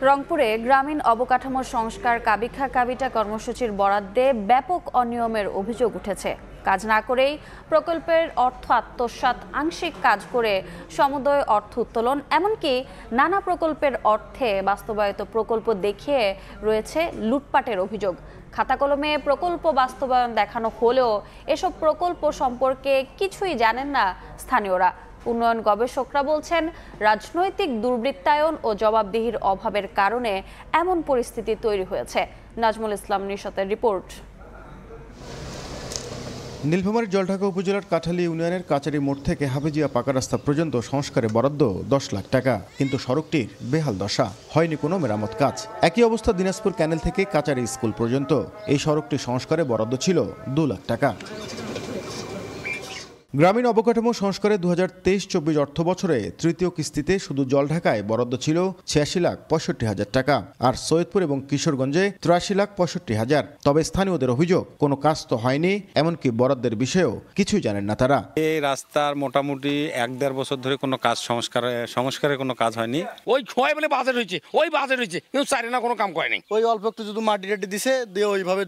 রংপুরে গ্রামীণ অবকাঠামোর সংস্কার কাবিখা কাবিটা কর্মসূচির বরাদ্দে ব্যাপক অনিয়মের অভিযোগ উঠেছে। কাজ না করেই প্রকল্পের অর্থ আত্মসাৎ, আংশিক কাজ করে সমুদয় অর্থ উত্তোলন, এমনকি নানা প্রকল্পের অর্থে বাস্তবায়িত প্রকল্প দেখিয়ে রয়েছে লুটপাটের অভিযোগ। খাতা কলমে প্রকল্প বাস্তবায়ন দেখানো হলেও এসব প্রকল্প সম্পর্কে কিছুই জানেন না স্থানীয়রা। উন্নয়ন গবেষকরা বলছেন, রাজনৈতিক দুর্বৃত্তায়ন ও জবাবদিহির অভাবের কারণে এমন পরিস্থিতি তৈরি হয়েছে। নাজমুল ইসলাম নিশাতের রিপোর্ট। নীলফামারীর জলঢাকা উপজেলার কাঠালী ইউনিয়নের কাচারি মোড় থেকে হাফিজিয়া পাকা রাস্তা পর্যন্ত সংস্কারে বরাদ্দ 10 লাখ টাকা, কিন্তু সড়কটির বেহাল দশা, হয়নি কোনো মেরামত কাজ। একই অবস্থা দিনাজপুর ক্যানেল থেকে কাচারি স্কুল পর্যন্ত। এই সড়কটি সংস্কারে বরাদ্দ ছিল 2 লাখ টাকা। গ্রামীণ অবকাঠামো সংস্কারে 2023-24 অর্থ বছরে তৃতীয় কিস্তিতে শুধু জলঢাকায় বরাদ্দ ছিল 86,65,000 টাকা, আর সৈয়দপুর এবং কিশোরগঞ্জে 83,65,000। তবে স্থানীয়দের অভিযোগ, কোনো কাজ তো হয়নি, এমনকি বরাদ্দের বিষয়েও কিছুই জানেন না তারা। এই রাস্তার মোটামুটি 1-1.5 বছর ধরে কোনো কাজ সংস্কারের কোনো কাজ হয়নি। ওই খোয়াই বলে বাজার হয়েছে, ওই বাজার হয়েছে, কিন্তু চারি না কোনো কাম করেনি। ওই অল্প একটু শুধু মাটি টাটি দিছে, দিয়ে ওইভাবে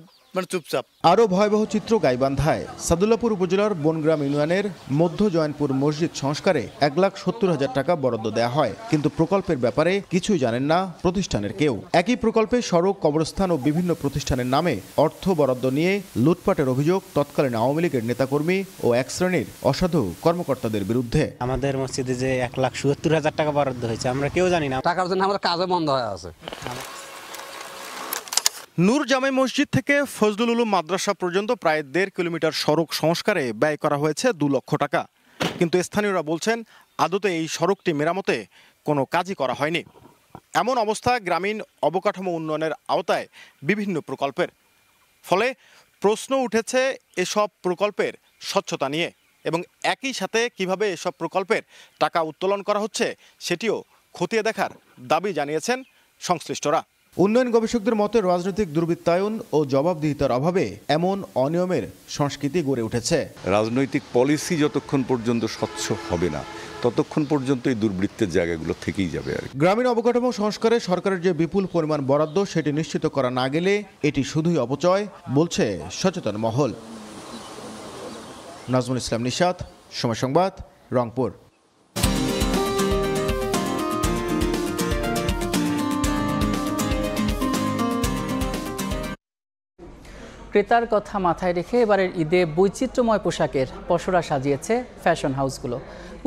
চুপচাপ। আরও ভয়াবহ চিত্র গাইবান্ধায়। সাদুল্লাপুর উপজেলার বনগ্রাম ইউনিয়নের মধ্য জয়নপুর মসজিদ সংস্কারে 1,70,000 টাকা বরাদ্দ দেওয়া হয়, কিন্তু প্রকল্পের ব্যাপারে কিছুই জানেন না প্রতিষ্ঠানের কেউ। একই প্রকল্পে সড়ক, কবরস্থান ও বিভিন্ন প্রতিষ্ঠানের নামে অর্থ বরাদ্দ নিয়ে লুটপাটের অভিযোগ তৎকালীন আওয়ামী লীগের নেতাকর্মী ও এক শ্রেণীর অসাধু কর্মকর্তাদের বিরুদ্ধে। আমাদের মসজিদে যে 1,70,000 টাকা বরাদ্দ হয়েছে আমরা কেউ জানি না। টাকার জন্য আমাদের কাজে বন্ধ হয়ে আছে। নূর জামে মসজিদ থেকে ফজলুল উলুম মাদ্রাসা পর্যন্ত প্রায় 1.5 কিলোমিটার সড়ক সংস্কারে ব্যয় করা হয়েছে 2 লক্ষ টাকা, কিন্তু স্থানীয়রা বলছেন আদতে এই সড়কটি মেরামতে কোনো কাজই করা হয়নি। এমন অবস্থা গ্রামীণ অবকাঠামো উন্নয়নের আওতায় বিভিন্ন প্রকল্পের। ফলে প্রশ্ন উঠেছে এসব প্রকল্পের স্বচ্ছতা নিয়ে, এবং একই সাথে কিভাবে এসব প্রকল্পের টাকা উত্তোলন করা হচ্ছে সেটিও খতিয়ে দেখার দাবি জানিয়েছেন সংশ্লিষ্টরা। উন্নয়ন গবেষকদের মতে রাজনৈতিক দুর্বৃত্তায়ন ও জবাবদিহিতার অভাবে এমন অনিয়মের সংস্কৃতি গড়ে উঠেছে। রাজনৈতিক পলিসি যতক্ষণ পর্যন্ত স্বচ্ছ হবে না ততক্ষণ পর্যন্ত এই দুর্বৃত্তের জায়গাগুলো থেকেই যাবে। আর গ্রামীণ অবকাঠামো সংস্কারে সরকারের যে বিপুল পরিমাণ বরাদ্দ সেটি নিশ্চিত করা না গেলে এটি শুধুই অপচয় বলছে সচেতন মহল। নাজমুল ইসলাম নিশাত, সময় সংবাদ, রংপুর। ক্রেতার কথা মাথায় রেখে এবারের ঈদে বৈচিত্র্যময় পোশাকের পসরা সাজিয়েছে ফ্যাশন হাউসগুলো।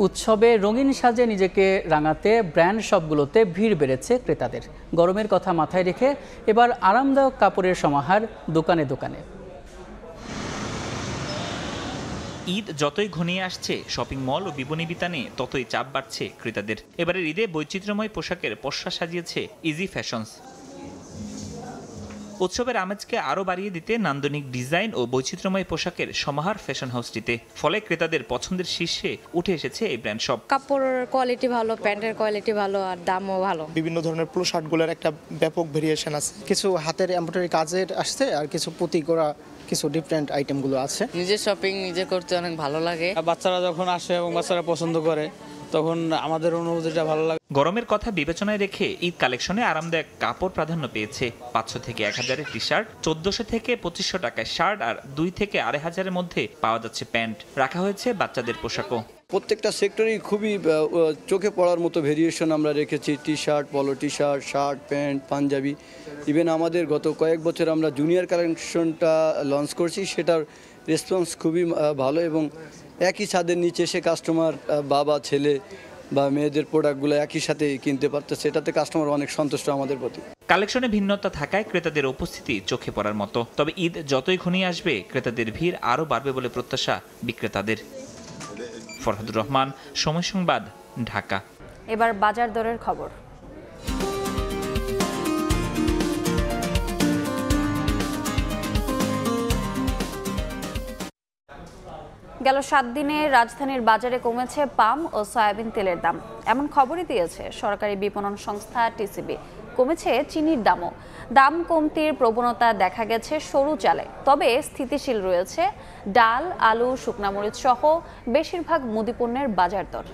উৎসবে রঙিন সাজে নিজেকে রাঙাতে ব্র্যান্ড শপগুলোতে ভিড় বেড়েছে ক্রেতাদের। গরমের কথা মাথায় রেখে এবার আরামদায়ক কাপড়ের সমাহার দোকানে দোকানে। ঈদ যতই ঘনিয়ে আসছে, শপিং মল ও বিপণী বিতানে ততই চাপ বাড়ছে ক্রেতাদের। এবারের ঈদে বৈচিত্র্যময় পোশাকের পসরা সাজিয়েছে ইজি ফ্যাশনস। উৎসবের আমেজকে আরও বাড়িয়ে দিতে নান্দনিক ডিজাইন ও বৈচিত্র্যময় পোশাকের সমাহার ফ্যাশন হাউসটিতে। ফলে ক্রেতাদের পছন্দের শীর্ষে উঠে এসেছে এই ব্র্যান্ড শপ। কাপড়ের কোয়ালিটি ভালো, প্যান্টের কোয়ালিটি ভালো, আর দামও ভালো। বিভিন্ন ধরনের পুরো শার্টগুলোর একটা ব্যাপক ভেরিয়েশন আছে। কিছু হাতের এমব্রয়ডারি কাজের আসছে, আর কিছু পুঁতি করা কিছু ডিফারেন্ট আইটেমগুলো আছে। নিজে শপিং নিজে করতে অনেক ভালো লাগে। বাচ্চারা যখন আসে এবং বাচ্চারা পছন্দ করে তখন আমাদের অনুভূতিটা ভালো লাগে। গরমের কথা বিবেচনায় রেখে ঈদ কালেকশনে আরামদায়ক কাপড় প্রাধান্য পেয়েছে। 500 থেকে 1000-এর টি শার্ট, 1400 থেকে 2500 টাকায় শার্ট, আর 2 থেকে 2500-এর মধ্যে পাওয়া যাচ্ছে প্যান্ট। রাখা হয়েছে বাচ্চাদের পোশাকও। প্রত্যেকটা সেক্টরেই খুবই চোখে পড়ার মতো ভেরিয়েশন আমরা রেখেছি। T-shirt, polo T-shirt, shirt, pant, panjabi. Even আমাদের গত কয়েক বছর আমরা জুনিয়র কালেকশনটা লঞ্চ করছি, সেটার রেসপন্স খুবই ভালো, এবং একই ছাদের নিচে এসে কাস্টমার বাবা, ছেলে বা মেয়েদের প্রোডাক্টগুলো একই সাথে কিনতে পারতেছে। এটাতে কাস্টমার অনেক সন্তুষ্ট আমাদের প্রতি। কালেকশনে ভিন্নতা থাকায় ক্রেতাদের উপস্থিতি চোখে পড়ার মতো। তবে ঈদ যতই ঘনিয়ে আসবে, ক্রেতাদের ভিড় আরও বাড়বে বলে প্রত্যাশা বিক্রেতাদের। ফরহাদুর রহমান, সময় সংবাদ, ঢাকা। এবার বাজার দরের খবর। গেল 7 দিনে রাজধানীর বাজারে কমেছে পাম ও সয়াবিন তেলের দাম, এমন খবরই দিয়েছে সরকারি বিপণন সংস্থা টিসিবি। কমেছে চিনির দামও। দাম কমতির প্রবণতা দেখা গেছে সরু চালে, তবে স্থিতিশীল রয়েছে ডাল, আলু, শুকনামরিচ সহ বেশিরভাগ মুদিপণ্যের বাজার দর।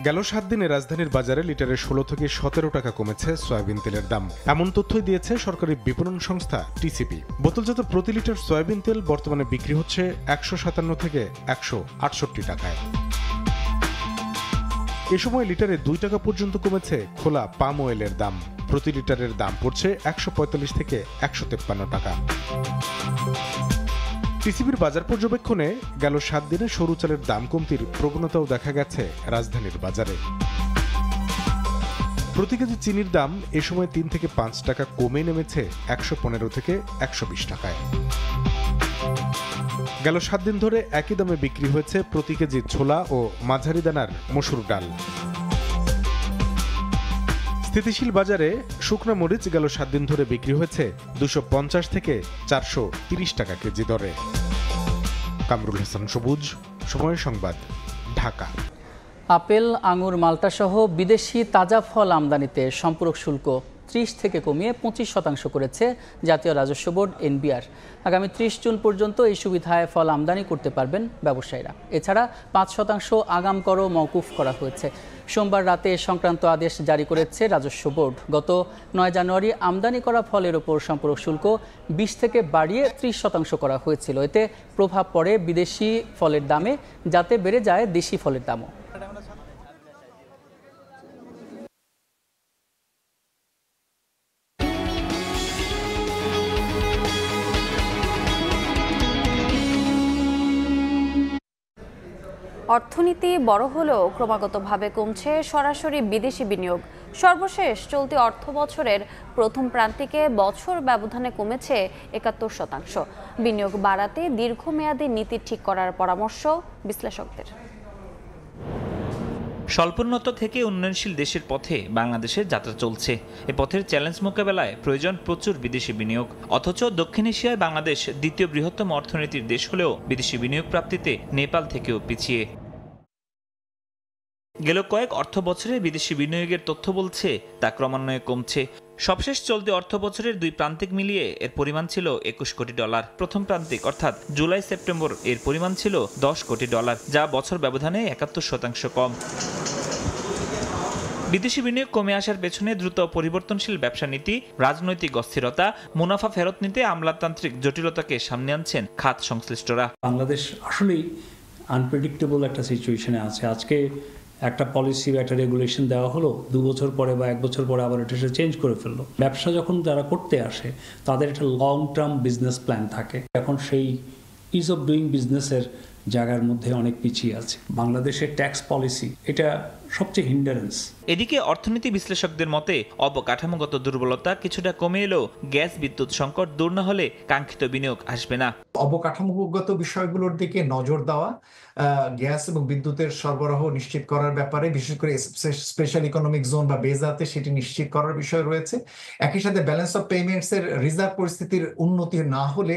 গেল 7 দিনে রাজধানীর বাজারে লিটারে 16 থেকে 17 টাকা কমেছে সয়াবিন তেলের দাম, এমন তথ্যই দিয়েছে সরকারি বিপণন সংস্থা টিসিবি। বোতলজাত প্রতি লিটার সয়াবিন তেল বর্তমানে বিক্রি হচ্ছে 157 থেকে 168 টাকায়। এ সময় লিটারে 2 টাকা পর্যন্ত কমেছে খোলা পাম অয়েলের দাম। প্রতি লিটারের দাম পড়ছে 145 থেকে 153 টাকা। টিসিবির বাজার পর্যবেক্ষণে গেল 7 দিনে সরু চালের দাম কমতির প্রবণতাও দেখা গেছে রাজধানীর বাজারে। প্রতি কেজি চিনির দাম এ সময় 3 থেকে 5 টাকা কমে নেমেছে 115 থেকে 120 টাকায়। গেল 7 দিন ধরে একই দামে বিক্রি হয়েছে প্রতি কেজি ছোলা ও মাঝারি দানার মসুর ডাল। স্থিতিশীল বাজারে শুকনা মরিচ গেল 7 দিন ধরে বিক্রি হয়েছে 250 থেকে 430 টাকা কেজি দরে। কামরুল হাসান সবুজ, সময় সংবাদ, ঢাকা। আপেল, আঙুর, মাল্টা সহ বিদেশি তাজা ফল আমদানিতে সম্পূরক শুল্ক 30 থেকে কমিয়ে 25% করেছে জাতীয় রাজস্ব বোর্ড এনবিআর। আগামী 30 জুন পর্যন্ত এই সুবিধায় ফল আমদানি করতে পারবেন ব্যবসায়ীরা। এছাড়া 5% আগাম করও মওকুফ করা হয়েছে। সোমবার রাতে এ সংক্রান্ত আদেশ জারি করেছে রাজস্ব বোর্ড। গত 9 জানুয়ারি আমদানি করা ফলের ওপর সম্পূরক শুল্ক 20 থেকে বাড়িয়ে 30% করা হয়েছিল। এতে প্রভাব পড়ে বিদেশি ফলের দামে, যাতে বেড়ে যায় দেশি ফলের দামও। অর্থনীতি বড় হলেও ক্রমাগতভাবে কমছে সরাসরি বিদেশি বিনিয়োগ। সর্বশেষ চলতি অর্থ বছরের প্রথম প্রান্তিকে বছর ব্যবধানে কমেছে 71%। বিনিয়োগ বাড়াতে দীর্ঘমেয়াদী নীতি ঠিক করার পরামর্শ বিশ্লেষকদের। স্বল্পোন্নত থেকে উন্নয়নশীল দেশের পথে বাংলাদেশের যাত্রা চলছে। এ পথের চ্যালেঞ্জ মোকাবেলায় প্রয়োজন প্রচুর বিদেশি বিনিয়োগ। অথচ দক্ষিণ এশিয়ায় বাংলাদেশ দ্বিতীয় বৃহত্তম অর্থনীতির দেশ হলেও বিদেশি বিনিয়োগ প্রাপ্তিতে নেপাল থেকেও পিছিয়ে। গেল কয়েক অর্থ বছরে বিদেশি বিনিয়োগের তথ্য বলছে তা ক্রমান্বয়ে কমছে। সবশেষ চলতি অর্থ বছরের 2 প্রান্তিক মিলিয়ে এর পরিমাণ ছিল $21 কোটি। প্রথম প্রান্তিক অর্থাৎ জুলাই সেপ্টেম্বর এর পরিমাণ ছিল $10 কোটি, যা বছর ব্যবধানে 71% কম। বিদেশি বিনিয়োগ কমে আসার পেছনে দ্রুত পরিবর্তনশীল ব্যবসা নীতি, রাজনৈতিক অস্থিরতা, মুনাফা ফেরত নিতে আমলাতান্ত্রিক জটিলতাকে সামনে আনছেন খাত সংশ্লিষ্টরা। বাংলাদেশ আসলেই আনপ্রেডিক্টেবল একটা সিচুয়েশনে আছে। আজকে একটা পলিসি বা একটা রেগুলেশন দেওয়া হলো, 2 বছর পরে বা 1 বছর পরে আবার এটা চেঞ্জ করে ফেললো। ব্যবসা যখন যারা করতে আসে তাদের একটা লং টার্ম বিজনেস প্ল্যান থাকে। এখন সেই ইজ অফ ডুইং বিজনেসের জায়গার মধ্যে অনেক পিছিয়ে আছে। বাংলাদেশের ট্যাক্স পলিসি এটা সবচেয়ে হিন্ডারেন্স। এদিকে অর্থনীতি বিশ্লেষকদের মতে অবকাঠামোগত দুর্বলতা কিছুটা কমে এলেও গ্যাস বিদ্যুৎ সংকট দূর না হলে কাঙ্ক্ষিত বিনিয়োগ আসবে না। অবকাঠামোগত বিষয়গুলোর দিকে নজর দেওয়া, গ্যাস এবং বিদ্যুতের সরবরাহ নিশ্চিত করার ব্যাপারে, বিশেষ করে স্পেশাল ইকোনমিক জোন বা বেজাতে সেটি নিশ্চিত করার বিষয় রয়েছে। একই সাথে ব্যালেন্স অফ পেমেন্টস এর রিজার্ভ পরিস্থিতির উন্নতি না হলে,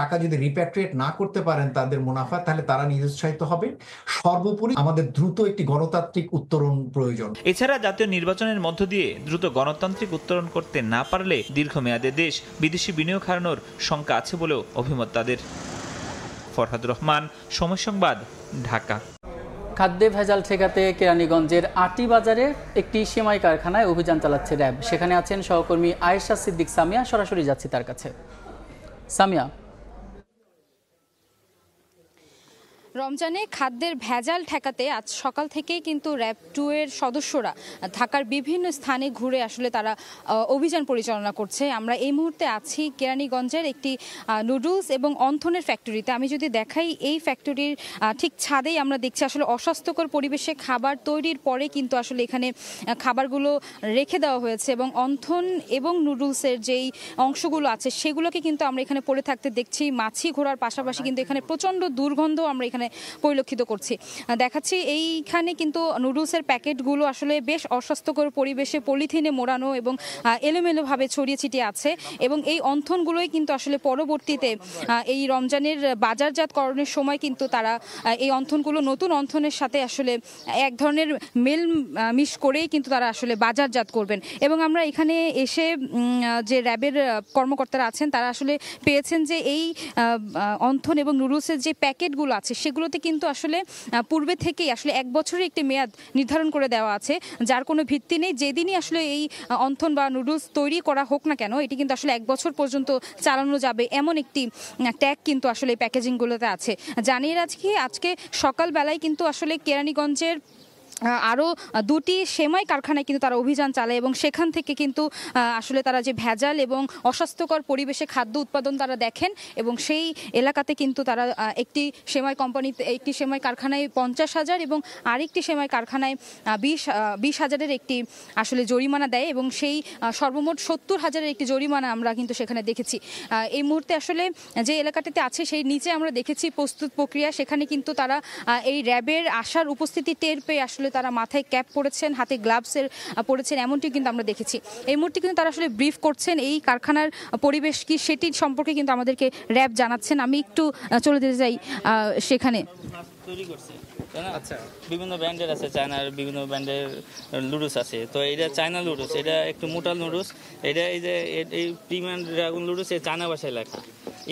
টাকা যদি রিপ্যাট্রিয়েট না করতে পারেন তাদের মুনাফা, তাহলে তারা নিরুৎসাহিত হবে। সর্বোপরি আমাদের দ্রুত একটি গণতান্ত্রিক উত্তরণ প্রয়োজন। এছাড়া জাতীয় নির্বাচনের মধ্য দিয়ে দ্রুত গণতান্ত্রিক উত্তরণ করতে না পারলে দীর্ঘমেয়াদে দেশ বিদেশি বিনিয়োগ হারানোর শঙ্কা আছে বলেও অভিমত তাদের। ফরহাদ রহমান, সময় সংবাদ, ঢাকা। খাদ্যে ভেজাল ঠেকাতে কেরানীগঞ্জের আটি বাজারে একটি সেমাই কারখানায় অভিযান চালাচ্ছে র্যাব। সেখানে আছেন সহকর্মী আয়েশা সিদ্দিক সামিয়া। সরাসরি যাচ্ছি তার কাছে। সামিয়া, রমজানে খাদ্যের ভেজাল ঠেকাতে আজ সকাল থেকেই কিন্তু র্যাব 2 এর সদস্যরা ঢাকার বিভিন্ন স্থানে ঘুরে আসলে তারা অভিযান পরিচালনা করছে। আমরা এই মুহূর্তে আছি কেরানীগঞ্জের একটি নুডলস এবং অন্থনের ফ্যাক্টরিতে। আমি যদি দেখাই, এই ফ্যাক্টরির ঠিক ছাদেই আমরা দেখছি আসলে অস্বাস্থ্যকর পরিবেশে খাবার তৈরির পরে কিন্তু আসলে এখানে খাবারগুলো রেখে দেওয়া হয়েছে এবং অন্থন এবং নুডলসের যেই অংশগুলো আছে সেগুলোকে কিন্তু আমরা এখানে পড়ে থাকতে দেখছি। মাছি ঘোরার পাশাপাশি কিন্তু এখানে প্রচণ্ড দুর্গন্ধ আমরা এখানে পরিলক্ষিত করছি। দেখাচ্ছি এইখানে কিন্তু নুডলসের প্যাকেটগুলো আসলে বেশ অস্বাস্থ্যকর পরিবেশে পলিথিনে মোড়ানো এবং এলোমেলোভাবে ছড়িয়ে ছিটিয়ে আছে এবং এই অন্থনগুলোই কিন্তু আসলে পরবর্তীতে এই রমজানের বাজারজাতকরণের সময় কিন্তু তারা এই অন্থনগুলো নতুন অন্থনের সাথে আসলে এক ধরনের মেল মিশ করেই কিন্তু তারা আসলে বাজারজাত করবেন। এবং আমরা এখানে এসে যে র্যাবের কর্মকর্তারা আছেন তারা আসলে পেয়েছেন যে এই অন্থন এবং নুডলসের যে প্যাকেটগুলো আছে সেগুলোতে কিন্তু আসলে পূর্বে থেকেই আসলে 1 বছরের একটি মেয়াদ নির্ধারণ করে দেওয়া আছে, যার কোনো ভিত্তি নেই। যেদিনই আসলে এই অন্থন বা নুডলস তৈরি করা হোক না কেন, এটি কিন্তু আসলে 1 বছর পর্যন্ত চালানো যাবে এমন একটি ট্যাগ কিন্তু আসলে এই প্যাকেজিংগুলোতে আছে। জানিয়ে রাখি, আজকে সকালবেলায় কিন্তু আসলে কেরানীগঞ্জের আরও 2টি সেমাই কারখানায় কিন্তু তারা অভিযান চালায় এবং সেখান থেকে কিন্তু আসলে তারা যে ভেজাল এবং অস্বাস্থ্যকর পরিবেশে খাদ্য উৎপাদন তারা দেখেন এবং সেই এলাকাতে কিন্তু তারা একটি সেমাই কোম্পানিতে একটি সেমাই কারখানায় 50,000 এবং আরেকটি সেমাই কারখানায় 20,000-এর একটি আসলে জরিমানা দেয় এবং সেই সর্বমোট 70,000-এর একটি জরিমানা আমরা কিন্তু সেখানে দেখেছি। এই মুহূর্তে আসলে যে এলাকাটিতে আছে সেই নিচে আমরা দেখেছি প্রস্তুত প্রক্রিয়া, সেখানে কিন্তু তারা এই র্যাবের আসার উপস্থিতি টের পেয়ে আসলে তারা মাথায় ক্যাপ পরেছেন, হাতে গ্লাভসের পরেছেন, এমনটি কিন্তু আমরা দেখেছি। এই মুহূর্তে কিন্তু তারা আসলে ব্রিফ করছেন এই কারখানার পরিবেশ কি সেটি সম্পর্কে কিন্তু আমাদেরকে র্যাব জানাচ্ছেন। আমি একটু চলে যেতে চাই সেখানে। তৈরি করছে আচ্ছা, বিভিন্ন ব্র্যান্ডের আছে, চায়নার বিভিন্ন ব্র্যান্ডের লুডুস আছে। তো এটা চায়না লুডুস, এটা একটু মোটা লুডুস। এটা এই যে এই প্রিমিয়াম ড্রাগন লুডুস এই চায়না ভাষায় লেখা,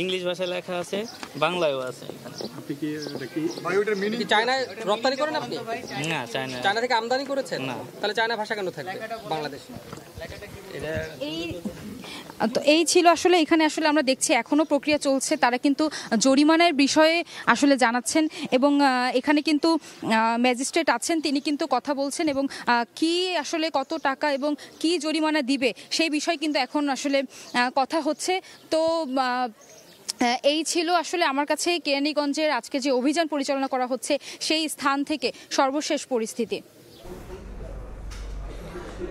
ইংলিশ ভাষায় লেখা আছে, বাংলায়ও আছে। আপনি কি এটা কি চায়নায় রপ্তানি করেন আপনি? না, চায়না থেকে আমদানি করেছেন? না। তাহলে চায়না ভাষা কেন থাকবে বাংলাদেশে? এটা তো এই ছিল আসলে এখানে আসলে আমরা দেখছি এখনো প্রক্রিয়া চলছে, তারা কিন্তু জরিমানার বিষয়ে আসলে জানাচ্ছেন এবং এখানে কিন্তু ম্যাজিস্ট্রেট আছেন, তিনি কিন্তু কথা বলছেন এবং কি আসলে কত টাকা এবং কি জরিমানা দিবে সেই বিষয় কিন্তু এখন আসলে কথা হচ্ছে। তো এই ছিল আসলে আমার কাছে কেরানীগঞ্জের আজকে যে অভিযান পরিচালনা করা হচ্ছে সেই স্থান থেকে সর্বশেষ পরিস্থিতি।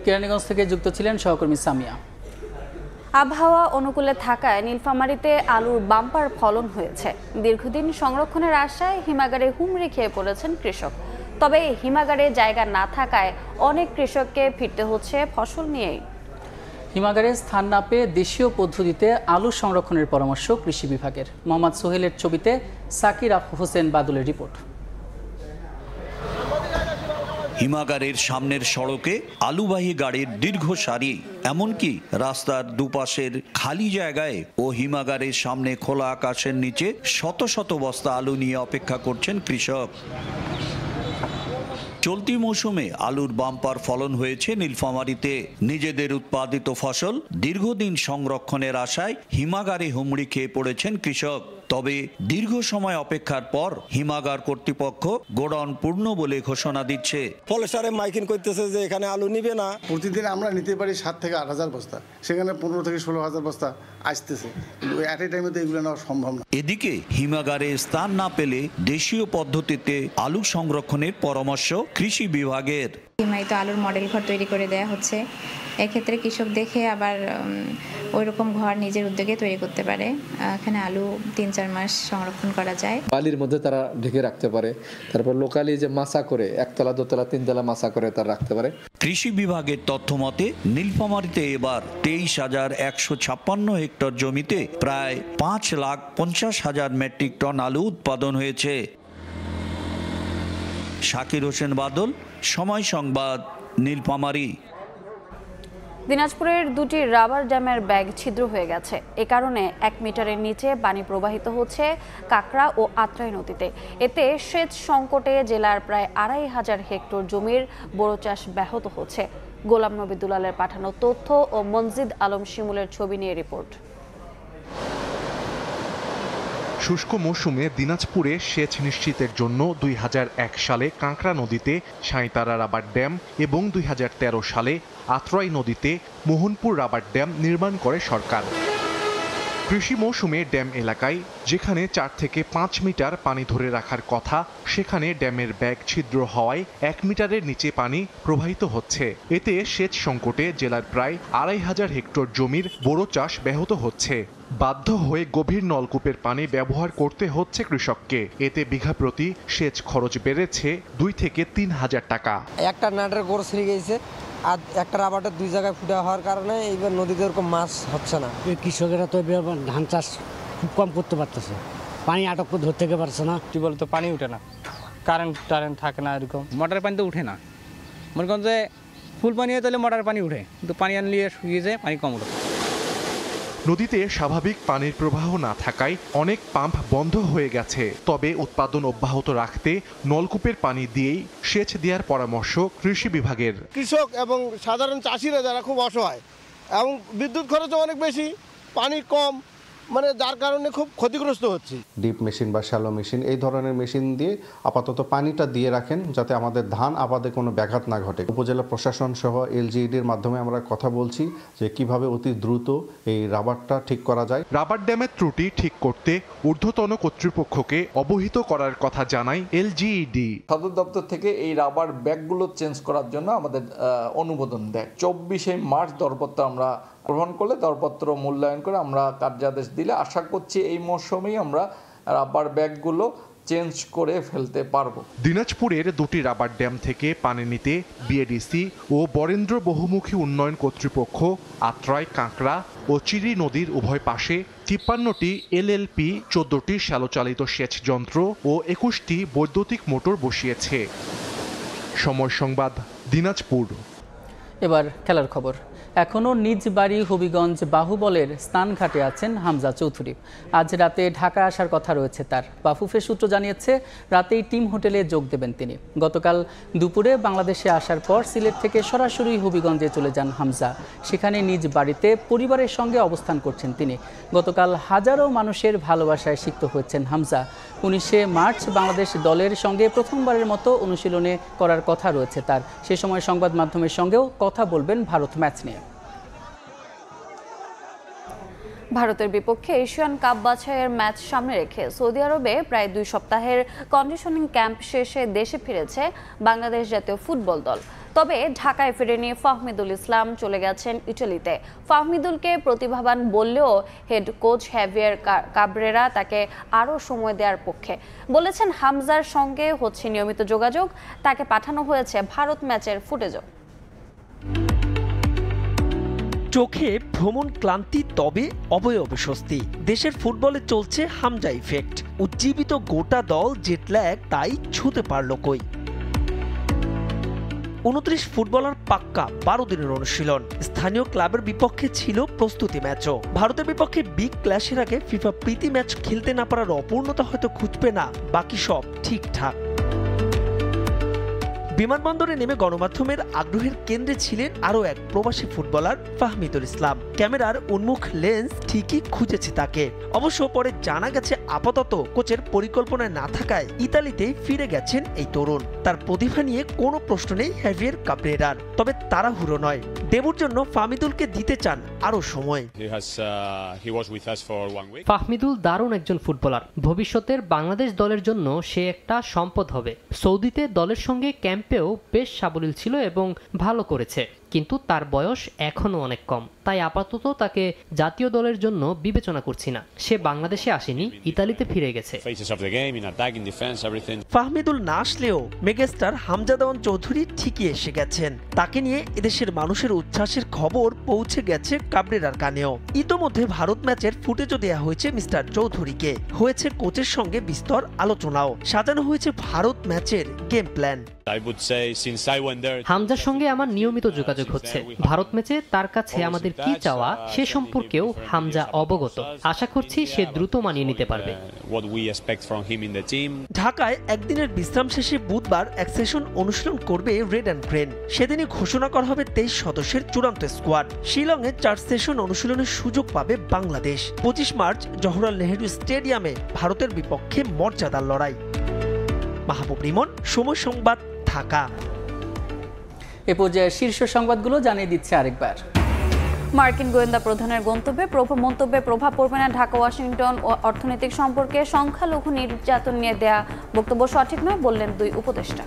কেরানীগঞ্জ থেকে যুক্ত ছিলেন সহকর্মী সামিয়া। আবহাওয়া অনুকূলে থাকায় নীলফামারীতে আলুর বাম্পার ফলন হয়েছে। দীর্ঘদিন সংরক্ষণের আশায় হিমাগারে হুমড়ি খেয়ে পড়েছেন কৃষক। তবে হিমাগারে জায়গা না থাকায় অনেক কৃষককে ফিরতে হচ্ছে ফসল নিয়েই। হিমাগারে স্থান না পেয়ে দেশীয় পদ্ধতিতে আলু সংরক্ষণের পরামর্শ কৃষি বিভাগের। মোহাম্মদ সোহেলের ছবিতে সাকির হোসেন বাদলের রিপোর্ট। হিমাগারের সামনের সড়কে আলুবাহী গাড়ির দীর্ঘ সারি, এমনকি রাস্তার দুপাশের খালি জায়গায় ও হিমাগারের সামনে খোলা আকাশের নিচে শত শত বস্তা আলু নিয়ে অপেক্ষা করছেন কৃষক। চলতি মৌসুমে আলুর বাম্পার ফলন হয়েছে নীলফামারীতে। নিজেদের উৎপাদিত ফসল দীর্ঘদিন সংরক্ষণের আশায় হিমাগারে হুমড়ি খেয়ে পড়েছেন কৃষক। তবে দীর্ঘ সময় অপেক্ষার পর হিমাগার কর্তৃপক্ষ গোডাউন পূর্ণ বলে ঘোষণা দিচ্ছে। ফলেসারে মাইকিং করতেছে যে এখানে আলু নিবে না। প্রতিদিন আমরা নিতে পারি 7 থেকে 8,000 বস্তা, সেখানে 15 থেকে 16,000 বস্তা আসতেছে। এট এ টাইমে তো এগুলো নেওয়া সম্ভব না। এদিকে হিমাগারে স্থান না পেলে দেশীয় পদ্ধতিতে আলু সংরক্ষণের পরামর্শ কৃষি বিভাগের। হিমায়িত আলুর মডেল ঘর তৈরি করে দেয়া হচ্ছে। এক্ষেত্রে কৃষক দেখে আবার ওই রকম ঘর নিজের উদ্যোগে তৈরি করতে পারে। এখানে আলু 3-4 মাস সংরক্ষণ করা যায়। বালির মধ্যে তারা ঢেকে রাখতে পারে, তারপর লোকালি যে মাচা করে 1তলা 2তলা 3তলা মাচা করে তারা রাখতে পারে। কৃষি বিভাগের তথ্য মতে নীলফামারীতে এবার 23,156 হেক্টর জমিতে প্রায় 5,50,000 মেট্রিক টন আলু উৎপাদন হয়েছে। সাকির হোসেন বাদল, সময় সংবাদ, নীলফামারী। দিনাজপুরের 2টি রাবার ড্যামের ব্যাগ ছিদ্র হয়ে গেছে। এ কারণে 1 মিটারের নিচে পানি প্রবাহিত হচ্ছে কাকড়া ও আত্রাই নদীতে। এতে সেচ সংকটে জেলার প্রায় 2,500 হেক্টর জমির বোরো চাষ ব্যাহত হচ্ছে। গোলাম নবী দুলালের পাঠানো তথ্য ও মনজিদ আলম শিমুলের ছবি নিয়ে রিপোর্ট। শুষ্ক মৌসুমে দিনাজপুরে সেচ নিশ্চিতের জন্য 2001 সালে কাঁকড়া নদীতে সাঁইতারা রাবার ড্যাম এবং 2013 সালে আত্রাই নদীতে মোহনপুর রাবার ড্যাম নির্মাণ করে সরকার। কৃষি মৌসুমে ড্যাম এলাকায় যেখানে 4 থেকে 5 মিটার পানি ধরে রাখার কথা, সেখানে ড্যামের ব্যাগ ছিদ্র হওয়ায় 1 মিটারের নিচে পানি প্রবাহিত হচ্ছে। এতে সেচ সংকটে জেলার প্রায় 2,500 হেক্টর জমির বোরো চাষ ব্যাহত হচ্ছে। বাধ্য হয়ে গভীর নলকূপের পানি ব্যবহার করতে হচ্ছে কৃষককে। এতে বিঘা প্রতি সেচ খরচ বেড়েছে 2 থেকে 3,000 টাকা। একটা নাটের গোড় ছিঁড়ে গেছে আর একটা রাবারটা 2 জায়গায় ফুটা হওয়ার কারণে এইবার নদীতে ওরকম মাছ হচ্ছে না। কৃষকেরা তো ধান চাষ খুব কম করতে পারতেছে, পানি আটক করে ধরতে পারছে না। টিউবওয়েল তো পানি উঠে না, কারেন্ট থাকে না, এরকম মোটরের পানি তো উঠে না। মনে করেন যে ফুল পানি হয়ে তাহলে মোটরের পানি উঠে, কিন্তু পানি আনলে শুকিয়ে যায়, পানি কম উঠে। নদীতে স্বাভাবিক পানির প্রবাহ না থাকায় অনেক পাম্প বন্ধ হয়ে গেছে। তবে উৎপাদন অব্যাহত রাখতে নলকূপের পানি দিয়েই সেচ দেওয়ার পরামর্শ কৃষি বিভাগের। কৃষক এবং সাধারণ চাষিরা যারা খুব অসহায় এবং বিদ্যুৎ খরচও অনেক বেশি, পানি কম, মানে যার কারণে খুব ক্ষতিগ্রস্ত হচ্ছে। ডিপ মেশিন বা শ্যালো মেশিন এই ধরনের মেশিন দিয়ে আপাতত পানিটা দিয়ে রাখেন যাতে আমাদের ধান আবাদে কোনো ব্যাঘাত না ঘটে। উপজেলা প্রশাসন সহ এলজিইডির মাধ্যমে আমরা কথা বলছি যে কিভাবে অতি দ্রুত এই রাবারটা ঠিক করা যায়। রাবার ড্যামের ত্রুটি ঠিক করতে ঊর্ধ্বতন কর্তৃপক্ষকে অবহিত করার কথা জানায় এলজিইডি। সদর দপ্তর থেকে এই রাবার ব্যাগগুলো চেঞ্জ করার জন্য আমাদের অনুমোদন দেয়। 24 মার্চ দরপত্র আমরা গ্রহণ করলে দরপত্র মূল্যায়ন করে আমরা কার্যাদেশ দিলে আশা করছি এই মৌসুমেই আমরা রাবার ব্যাগগুলো চেঞ্জ করে ফেলতে পারবো। দিনাজপুরের দুটি রাবার ড্যাম থেকে পানি নিতে বিএডিসি ও বরেন্দ্র বহুমুখী উন্নয়ন কর্তৃপক্ষ আত্রাই, কাঁকড়া ও চিরি নদীর উভয় পাশে 53টি এলএলপি, 14টি শ্যালোচালিত সেচ যন্ত্র ও 21টি বৈদ্যুতিক মোটর বসিয়েছে। সময় সংবাদ, দিনাজপুর। এবার খেলার খবর। এখনও নিজ বাড়ি হবিগঞ্জ বাহুবলের স্নানঘাটে আছেন হামজা চৌধুরী। আজ রাতে ঢাকা আসার কথা রয়েছে তার। বাফুফের সূত্র জানিয়েছে রাতেই টিম হোটেলে যোগ দেবেন তিনি। গতকাল দুপুরে বাংলাদেশে আসার পর সিলেট থেকে সরাসরি হবিগঞ্জে চলে যান হামজা। সেখানে নিজ বাড়িতে পরিবারের সঙ্গে অবস্থান করছেন তিনি। গতকাল হাজারো মানুষের ভালোবাসায় সিক্ত হয়েছেন হামজা। 19 মার্চ বাংলাদেশ দলের সঙ্গে প্রথমবারের মতো অনুশীলনে করার কথা রয়েছে তার। সে সময় সংবাদ মাধ্যমের সঙ্গেও কথা বলবেন ভারত ম্যাচ নিয়ে। ভারতের বিপক্ষে এশিয়ান কাপ বাছাইয়ের ম্যাচ সামনে রেখে সৌদি আরবে প্রায় 2 সপ্তাহের কন্ডিশনিং ক্যাম্প শেষে দেশে ফিরেছে বাংলাদেশ জাতীয় ফুটবল দল। তবে ঢাকায় ফিরেনি ফাহমিদুল ইসলাম, চলে গেছেন ইটালিতে। ফাহমিদুলকে প্রতিভাবান বললেও হেড কোচ হ্যাভিয়ার কাবরেরা তাকে আরও সময় দেওয়ার পক্ষে। বলেছেন হামজার সঙ্গে হচ্ছে নিয়মিত যোগাযোগ, তাকে পাঠানো হয়েছে ভারত ম্যাচের ফুটেজও। চোখে ভ্রমণ ক্লান্তি, তবে অবয়বে স্বস্তি। দেশের ফুটবলে চলছে হামজা ইফেক্ট। উজ্জীবিত গোটা দল, জেটল্যাগ তাই ছুঁতে পারল কই। 29 ফুটবলার পাক্কা, 12 দিনের অনুশীলন। স্থানীয় ক্লাবের বিপক্ষে ছিল প্রস্তুতি ম্যাচও। ভারতের বিপক্ষে বিগ ক্ল্যাশের আগে ফিফা প্রীতি ম্যাচ খেলতে না পারার অপূর্ণতা হয়তো খুঁজবে না, বাকি সব ঠিকঠাক। বিমানবন্দরে নেমে গণমাধ্যমের আগ্রহের কেন্দ্রে ছিলেন আরও এক প্রবাসী ফুটবলার ফাহমিদুল ইসলাম। ক্যামেরার উন্মুখ লেন্স ঠিকই খুঁজেছে তাকে। অবশ্য পরে জানা গেছে আপাতত কোচের পরিকল্পনায় না থাকায় ইতালিতেই ফিরে গেছেন এই তরুণ। তার প্রতিভা নিয়ে কোনো প্রশ্ন নেই হ্যাভিয়ার কাবরেরার, তবে তাড়াহুড়ো নয়। ডেবুর জন্য ফাহমিদুলকে দিতে চান আরও সময়। ফাহমিদুল দারুণ একজন ফুটবলার। ভবিষ্যতের বাংলাদেশ দলের জন্য সে একটা সম্পদ হবে। সৌদিতে দলের সঙ্গে ক্যাম্পেও বেশ সাবলীল ছিল এবং ভালো করেছে, কিন্তু তার বয়স এখনো অনেক কম। তাই আপাতত তাকে জাতীয় দলের জন্য বিবেচনা করছি না। সে বাংলাদেশে আসেনি, ইতালিতে ফিরে গেছে। ফাহমিদুল না আসলেও মেগাস্টার হামজা দেওয়ান চৌধুরী ঠিকই এসে গেছেন। তাকে নিয়ে এদেশের মানুষের উচ্ছ্বাসের খবর পৌঁছে গেছে কাবরেরার কানেও। ইতোমধ্যে ভারত ম্যাচের ফুটেজও দেওয়া হয়েছে মিস্টার চৌধুরীকে। হয়েছে কোচের সঙ্গে বিস্তর আলোচনাও। সাজানো হয়েছে ভারত ম্যাচের গেম প্ল্যান। হামজার সঙ্গে আমার নিয়মিত যোগাযোগ হচ্ছে। ভারত ম্যাচে তার কাছে আমাদের কি চাওয়া সে সম্পর্কেও হামজা অবগত। আশা করছি সে দ্রুত মানিয়ে নিতে পারবে। ঢাকায় একদিনের বিশ্রাম শেষে বুধবার এক সেশন অনুশীলন করবে রেড অ্যান্ড গ্রেন। সেদিনই ঘোষণা করা হবে 23 সদস্যের চূড়ান্ত স্কোয়াড। শিলংয়ে 4 সেশন অনুশীলনের সুযোগ পাবে বাংলাদেশ। 25 মার্চ জওহরলাল নেহেরু স্টেডিয়ামে ভারতের বিপক্ষে মর্যাদার লড়াই। মাহবুব রিমন, সময় সংবাদ, ঢাকা। এ পর্যায়ে শীর্ষ সংবাদগুলো জানিয়ে দিচ্ছে আরেকবার। মার্কিন গোয়েন্দা প্রধানের মন্তব্যে প্রভাব পড়বে না ঢাকা ওয়াশিংটন ও অর্থনৈতিক সম্পর্কে। সংখ্যালঘু নির্যাতন নিয়ে দেয়া বক্তব্য সঠিক নয় বললেন 2 উপদেষ্টা।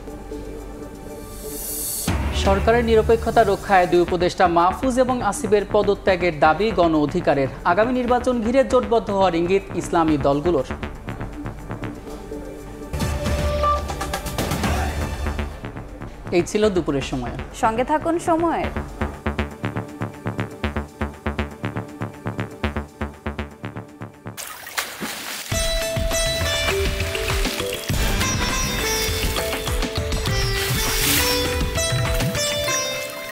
সরকারের নিরপেক্ষতা রক্ষায় 2 উপদেষ্টা মাহফুজ এবং আসিফের পদত্যাগের দাবি গণ অধিকারের। আগামী নির্বাচন ঘিরে জোটবদ্ধ হওয়ার ইঙ্গিত ইসলামী দলগুলোর। এই ছিল দুপুরের সময়। সঙ্গে থাকুন সময়ের।